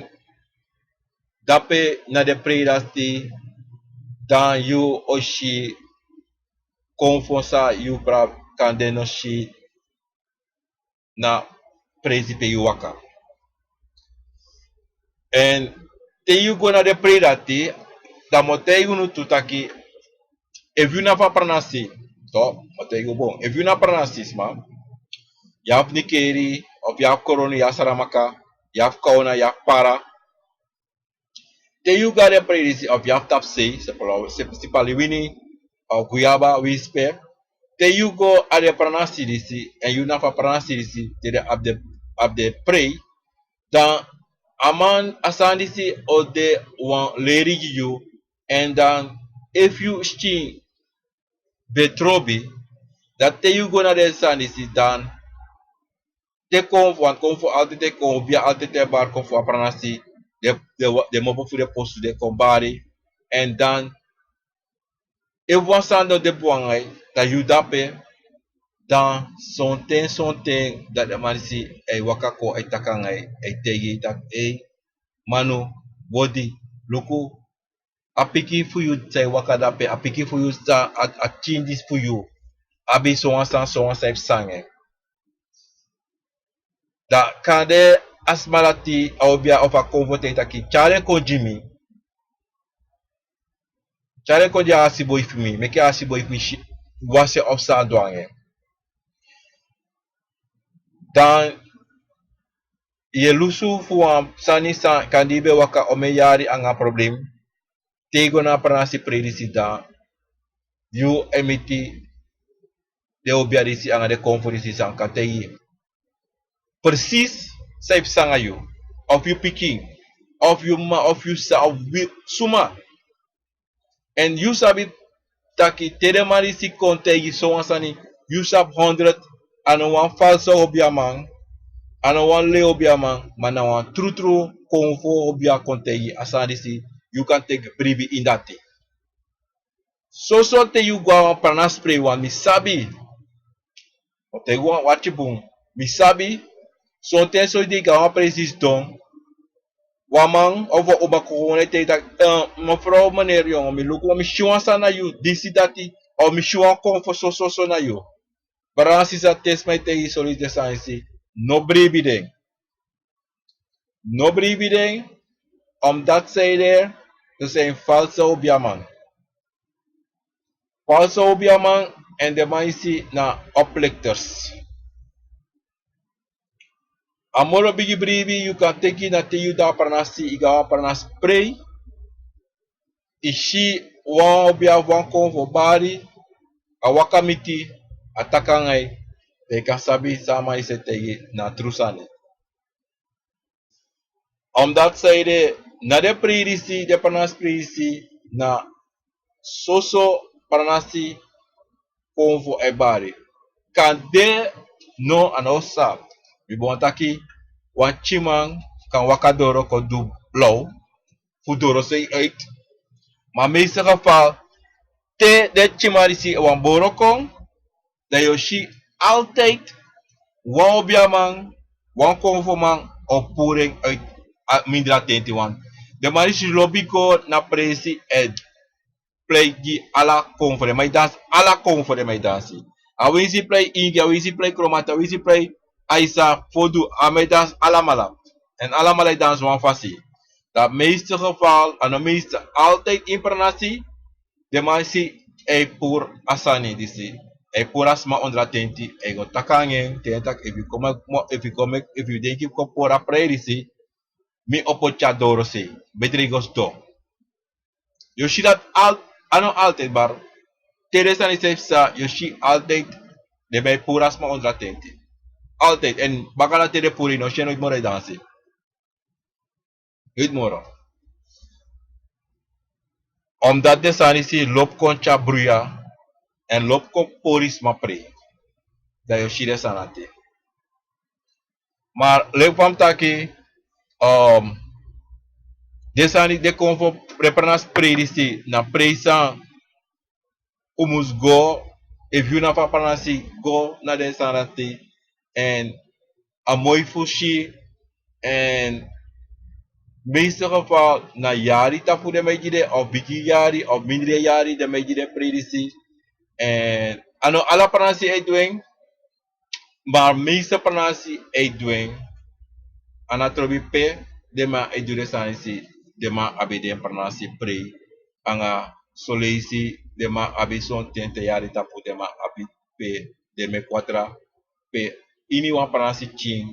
dape na de predasti dan you oshi confonsa you pra kandeno shi na presipe you waka. En te you go na de predati da mote you no tutaki if you na pa pranasi to mote you bon if you na pranasi ma yap nikeri of yap koroni ya saramaka yap kauna yap para te you ga de predisi of yap tap sei se paliwini of guyaba wispe te you go a de pranasi disi and you na pa pranasi disi te de abde pray dan aman asandisi o de wan leri you and dan if you sting betrobi dat te you go na de sandisi dan te konfo altijd te kon via altijd te bar konfo apranasi de mobo fu de postu de kombari en dan e wasando de buangai da you dape dan son ten dat de manisi e wakako e takangai e tegi tak e manu body luku apiki fu you say wakadape apiki fu you sta a changes fu you abi so wan sange da kade asmalati aubia of a convote taki chare ko jimi chare ko dia asibo ifimi meke asibo ifimi wase ofsa douane dan ye lusu fu am sani sa kandibe waka omeyari anga problem tego na pranasi predisida you emiti de obia disi anga de conforisi san katei precies saip sanga you of you picking of you ma of you sa of suma and you sabi taki tere marisi kontegi so ansani you sab 100 ano wan falso obiamang ano wan le obiamang mana wan true konfo obia kontegi asandisi you can take bribi in that thing. So te you go para spray wan mi sabi o te go watchibun mi sabi so te so di ga precies don wamang over obakone te tak mevrouw meneer jongen mi luku mi shuan sana you disi dati o mi shuan konfo so na you barasi sa test mai te solide science no bribi den dat say there to say falso obiamang en de maisi na oplichters amoro bigi bribi you can take na te you da pranasi iga pranas spray ishi wan obia wan konfo bari awakamiti atakangai te kasabi sama ise tegi na trusane dat sayde na de predisi de panas predisi na soso pranasi konfo e bari kan de no anosa mi bon taki wan chimang kan wakadoro ko du blow fudoro say 8 ma meeste geval te de chimarisi wan borokong da yoshi altijd wan obiamang wan konfomang o puring uit mindra 21 de marisi lobiko na presi ed play di ala konfore mai das ala konfore mai dasi awisi play ingi awisi play chromata awisi play aisa fodu amai das ala mala en ala mala dans wan fasi dat meeste geval en de meeste altijd impranasi de marisi e pur asani disi e pur asma ondra tenti e go takangen tentak if you denk ko pora predisi mi opochadoro se bedrigos do yoshi dat ano altijd bar Teresa ni sa yoshi altijd de bij puras ma ondra tenti altijd en bakala tere puri no sheno itmora dansi itmora omdat de sanisi lop concha bruya en lop kon poris ma pre da yoshi de sanate maar leuk taki de sani de convo preparas predisi na presa umus go If you na papanasi, go na de sanati and a mooi fushi and meeste geval na yari tapu de megide of bigi yari of mindre yari de megide predisi and ano ala panasi ay doing maar meeste panasi ay doing anatrobi pe de ma ay dure sanisi de ma abede panasi pre anga soleisi de ma abison tente yari tapu de ma abi pe de me quatra pe ini wan panasi ching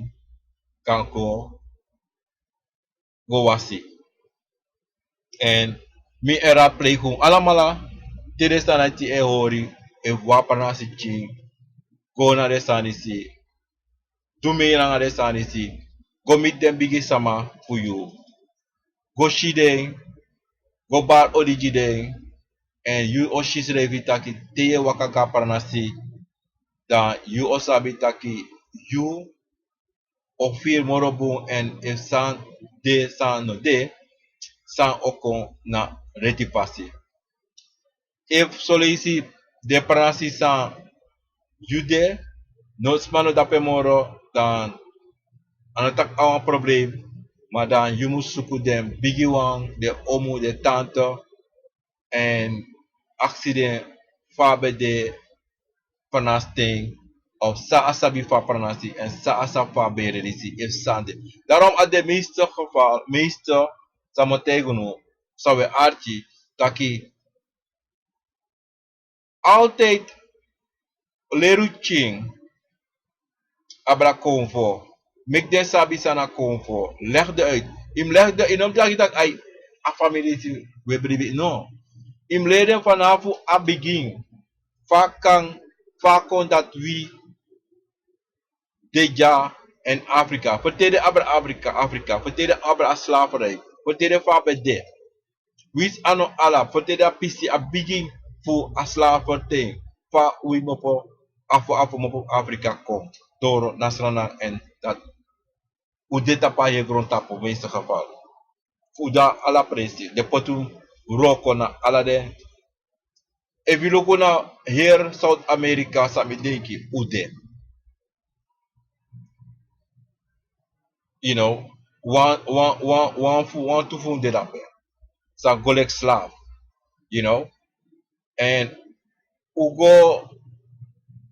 kanko go wasi and mi era play kung alamala tire sanati e hori e wa panasi ching go na de sanisi dumi na de sanisi go meet them bigi sama for you go shide go bar odijide and you oshisre vitaki teye wakaka panasi da you osabi taki you ofir morobu and if san de san no de san okon na retipasi if solisi de panasi san you de no smano dape moro dan anatak awang problem madan you musuku dem bigi wang de omu de tanto and accident fabe de panasting of sa asabi fa panasi en sa asa fa berisi if sande daarom at de meeste geval meeste samotegunu sawe archi taki altijd leru ching abra convo mek den sabi sana convo legde uit im legde in om dat ay a familie we bribi no im leden vanaf a begin vakang vakon dat we deja en Afrika vertede abra Afrika vertede abra slaverij vertede fa bede wis ano ala vertede pisi a begin fu a slaverij fa we mopo afo mopo Afrika kom door nasional en dat udeta pa je grond tapo meeste geval fuda ala presi de potu roko na ala de eviloko na hier South America sa mideki ude you know one to fun de dape sa golek slav you know and ugo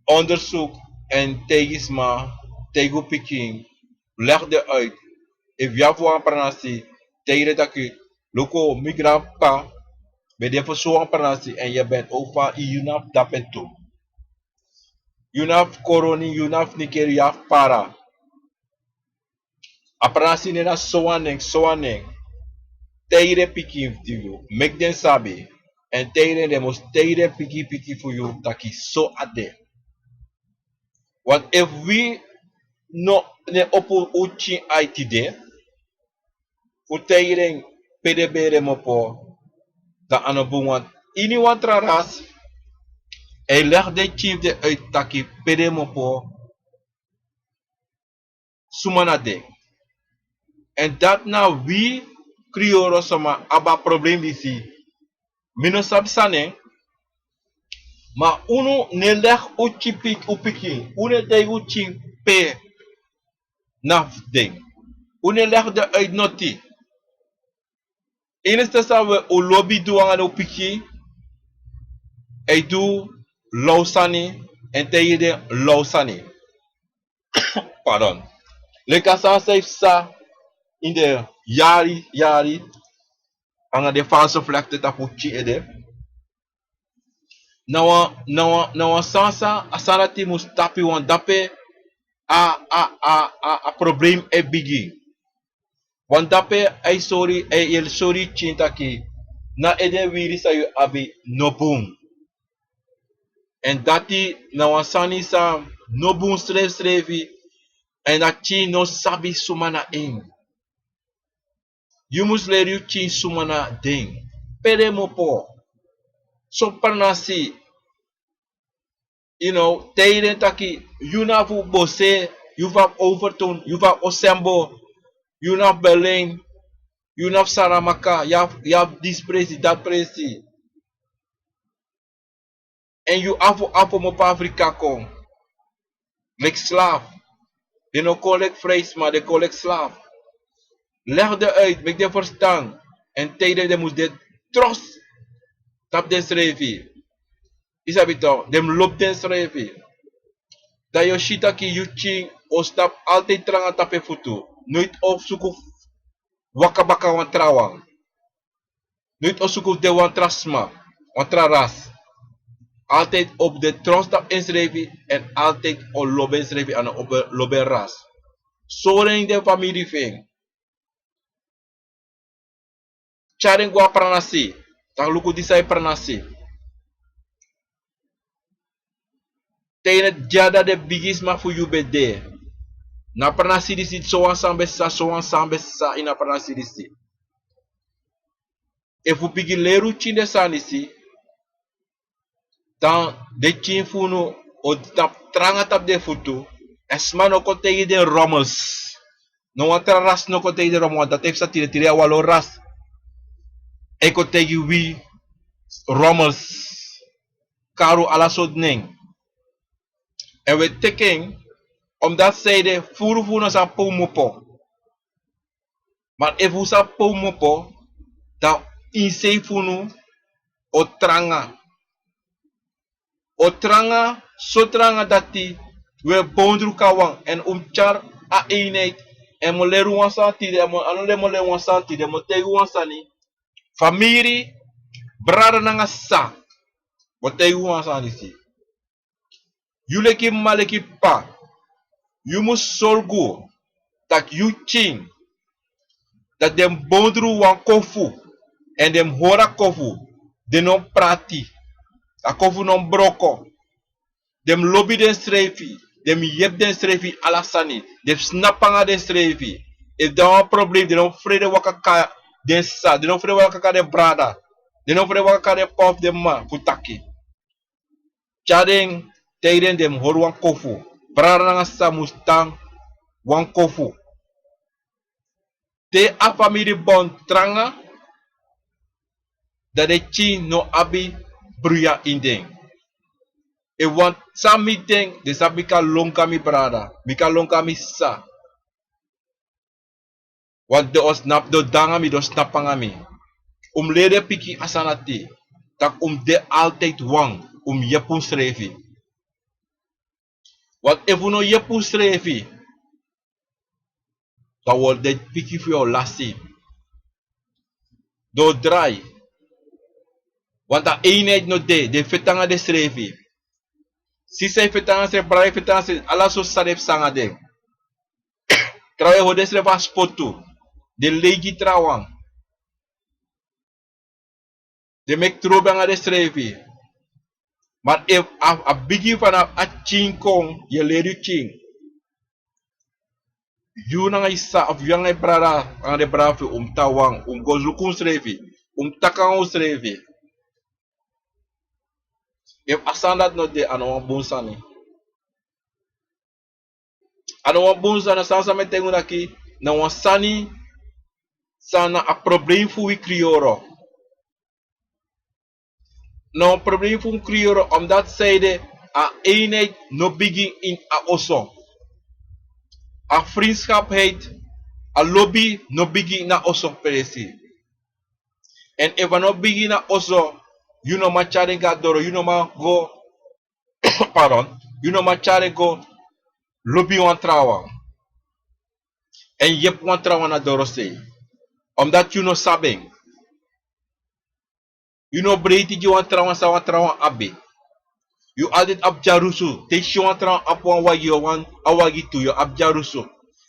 onderzoek en tegisma tego piking legde uit if ya fu an pranasi tegen dat je loko migrant pa bij de persoon pranasi en je bent over unaf dapen toe unaf koroni unaf nigeria para a pranasi nena soanen tegen piking you make them sabi en tegen de mos tegen piki for you taki so ade want if we no ne opo uchi itide uteiren pedebere mopo da anobunwan ini wantra ras e leg de chief de uit taki pede mopo sumanade en dat na we krioro sama aba problem disi mino sabsane ma uno ne leg uchi pik upiki une de uchi pe naf ding une leg de uit noti Insta sawe o lobby do ang ano piki ay do lausani en teyede lausani pardon le kasa safe sa in de yari ang de false flag te tapuchi ede nawa sasa asarati mustapi wan dape a problem e bigi wan dape ay sorry chinta ki na ede wiri sayo abi nobum en dati na wasani sa nobum strevi en dat chi no sabi sumana in you must let you chi sumana ding pere mo po so parnasi you know teiden taki you na fu bose you va overton you va osembo you na Berlin you na Saramaka you have this presi that presi En you afo mo pa Afrika kon. Lek slaaf. De no collect vrees, maar de collect slaaf. Leg de uit, make de verstaan. En tijden de moet de trust. Tap den schrijven. Isabi toch, dem loopt den schrijven. Dat je shita ki you ching, o stap altijd tranga tape futu. Nooit opzoeken wakabaka wan trawang. Nooit opzoeken de wan trasma, wan traras. Altijd op de trostap inschrijven en altijd op lobe inschrijven en op lobe ras. Zo in de familie ving. Charing gua pranasi, tak luku disai pranasi. Tegen jada de bigisma fu you bede. Na pranasi disi soan sambe sa ina pranasi disi. E fu bigi leru chinde sanisi. Dan de chin funu o tap tranga tap de futu. Esma no ko tegi de rommels. No watra ras no ko tegi de rommels. Dat heeft sa tire awalo ras. E ko tegi wi rommels. Karu ala sodning. En we teken, omdat zij de furu sa pomopo. Maar if we sa pomopo, dan in se funu o tranga. O tranga, so tranga dati, we bondru kawang en char a eenheid. En mo leru wansanti, de mo anole mo leru wansanti, de mo tegu wansani. Famiri, brada nanga sa. Mo tegu wansani si. Yuleki maleki pa. You must solgo dat you ching dat dem bondru wan kofu en dem hora kofu de non prati a kofu non broko dem lobby den strefi dem yep den strefi alasani dem snapanga den strefi if there are problem de non frede wakaka den sa de non frede wakaka den brada de non frede wakaka den pop den ma putaki charing teiden dem hor wan kofu brada nga sa mustang wan kofu te a family bon tranga dat de chi no abi bruya indeng. E want sami deng de sabika lonka mi brada, mika lonka mi sa. Want de osnap do danga mi do snapanga mi. Lede piki asanati, tak de altijd wang, yepun srefi. Want if no yepun srefi, dan wordt de piki voor jou lastig. Do dry. Want dat eenheid no de fetanga de srefi. Si zij fetanga se brai fetanga se ala so saref sanga de. Trawe ho de srefa spotu. De legi trawang. De mek trobanga de srefi. Maar if a bigi van a ching kong, je leru ching. You na isa of yang ay brada ang de brafi tawang gozukun srefi takang srefi. If asandat no de ano wan bunsani. Ano wan bunsana sansa metengu naki na wan sani sana a probleem fu wi krioro. No probleem fu krioro omdat zijde a eenheid no begin in a oso. A vriendschap heet a lobby no begin na oso presi. En if no begin na oso, you know ma chare ga doro, you know ma go pardon, you know ma chare go lobby wan trawa. En yep wan trawa na doro say. Omdat you know sabeng. You know breiti ji wan trawa sa wan trawa abe. You added abjarusu. Te shi wan trawa ap wan wagi wan awagi tu yo abjarusu.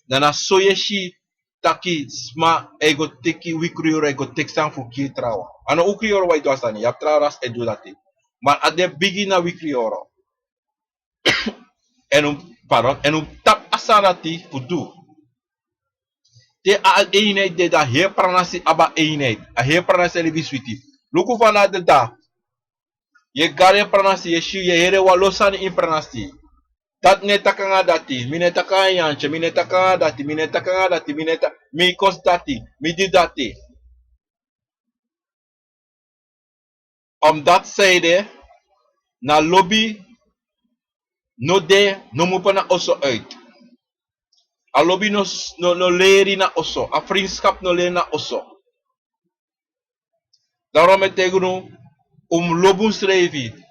Nana soye shi taki sma ego teki wikrioro ego teksan fu ki trawa. Ano ukrioro wa ido asani. Yap trawas edu dati. Maar ade bigina wikrioro. Pardon. En tap asanati fudu. Te a eenheid de da heer pranasi aba eenheid. A heer pranasi libi switi. Luku van de da. Je gare pranasi ye shi ye here walosani in pranasi. Dat ne takanga dati. Mine takanga yanche. Mine takanga dati. Mine takanga dati. Mi kos dati. Mi di dati. Dat zijde. na lobby no de no mo pa na oso uit. A lobby no leri na oso. A vriendschap no leri na oso. Daarom het ik nu lobby schrijven.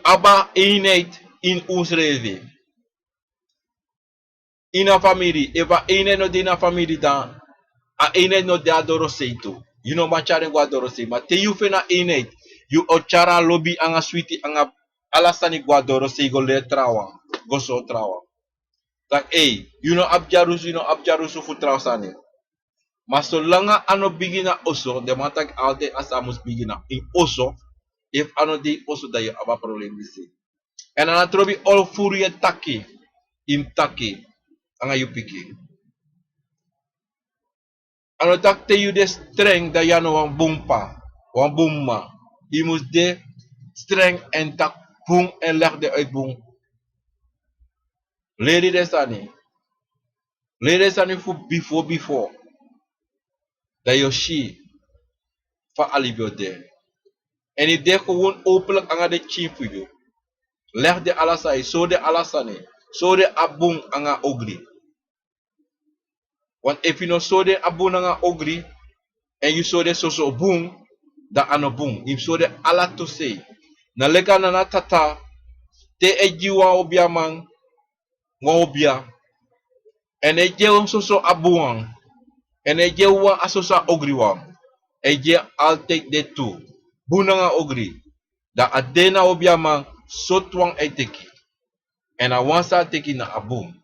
Aba eenheid in ons leven. In een familie. Eva eenheid no de na familie dan. A eenheid no de adoro seito. You know machare go adoro se. Maar te you fe na eenheid. You ochara lobby anga sweetie anga alasani go adoro se go le trawa. Go so trawa. Tak you know abjarusu fu trawa sani. Maar zolang ano bigina oso, de man tak altijd as amos bigina in oso, if ano de oso dat je aba probleem is. En dan trobi all furie taki, im taki, anga you piki. Ano tak te you de streng dat je no wan bumma. Je moet de streng en tak boom en leg de uit boom. Lady de sani. Lady sani fu before. Dat je shi fa alibio de. En die de gewoon openlijk anga de chief voor je. Leg de alasai, so de alasane, so de abung anga ogri. Want if you know so de abung anga ogri, and you so de so boom, da ano boom. If so de ala to say, na lega na tata, te eji wa obia man, wa obia, en eje so abung, en eje wa asosa ogri wa, eje altijd de two. Bunanga ogri. Da adena obia man so twang eteki. En a wansa teki na abum.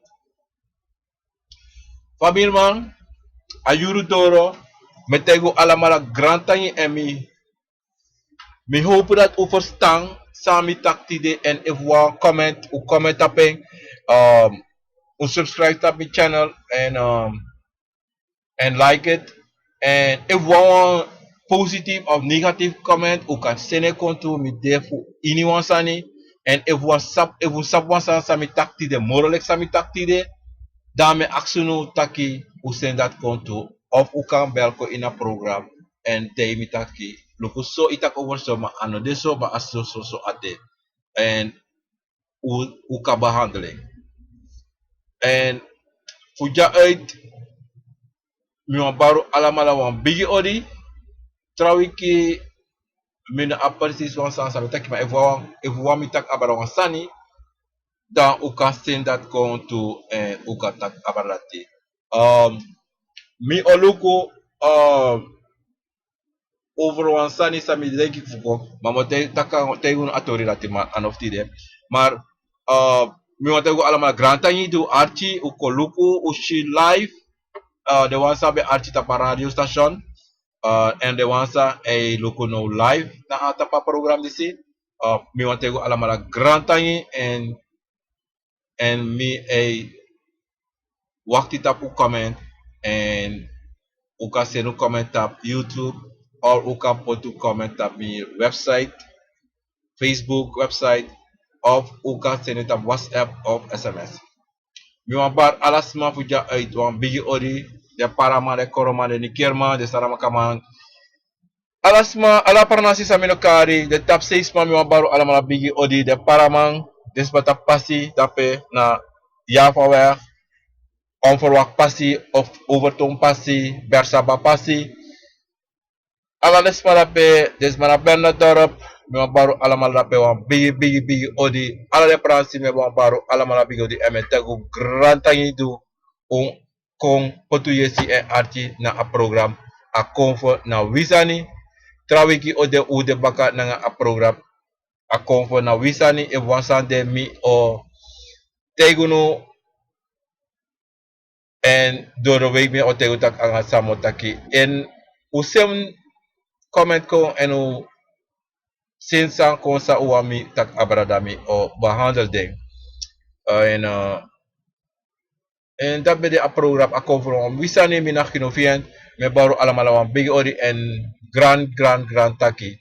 Famil man, a yuru doro, metego alamala grantangi emi. Mi hoop dat u verstaan, sami taktide en if wa comment, u comment tapen, u subscribe tap mi channel and like it. And if one positive or negative comment, u kan send it to me there for anyone sani. And if one sap one sami taktide, moralek sami taktide, dame aksunu taki u send dat konto of u kan belko in a program en te mi taki luku so itak over so ma ano de so ma aso so ate en u ka behandeling en fuja uit mi wan baru alamala wan bigi odi trawiki mina aparsis wan san sabi taki ma if wan mi tak abara wan sani dan u kan send dat konto en u kan tak abarati mi oluko over wan sani sami legi fuko mamo te taka te un atori rati ma anofti de maar mi wante go alama grantani do archi u koluku u shi live de wansa be archi tapa radio station and de wansa e loko no live na tapa program disi mi wante go alama grantani and mi wakti tapu comment and u kan senu comment tap YouTube or u kan potu comment tap mi website, Facebook website of u kan senu tap WhatsApp of SMS. Mi wan bar alasma fuja uit wan bigi ori de parama de koroma de nikerma de sarama kaman. Alasma ala parnasi sa minokari de tap 6 ma mi wan baru alamala bigi odi de paramang desbata pasi tape na yafawer onverwacht passie of overtoon passie, bersaba passie. Ala desmarape, desmarapenda dorp, me baru alamalape wan bigi odi. Ala de pransi me wan baru alamala bigi odi eme tegu grantangi du kong potuyesi e arti na a program a konfo na wisani. Trawiki ode ude baka na a program a konfo na wisani e wansande mi o tegunu en door de week meer otego tak anga samo taki en usem comment ko en u sinsa ko sa uami tak abradami o behandel ding en dat be de a program a conform wisani mina kinovien me baru alamalawan big ori en grand taki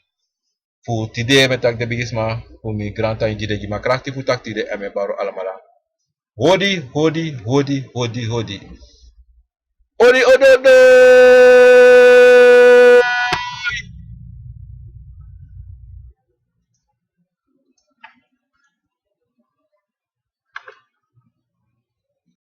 fu tide me tak de bigisma fu mi grand taki jide jima krakti fu tak tide e me baru alamala hodi Odi ododo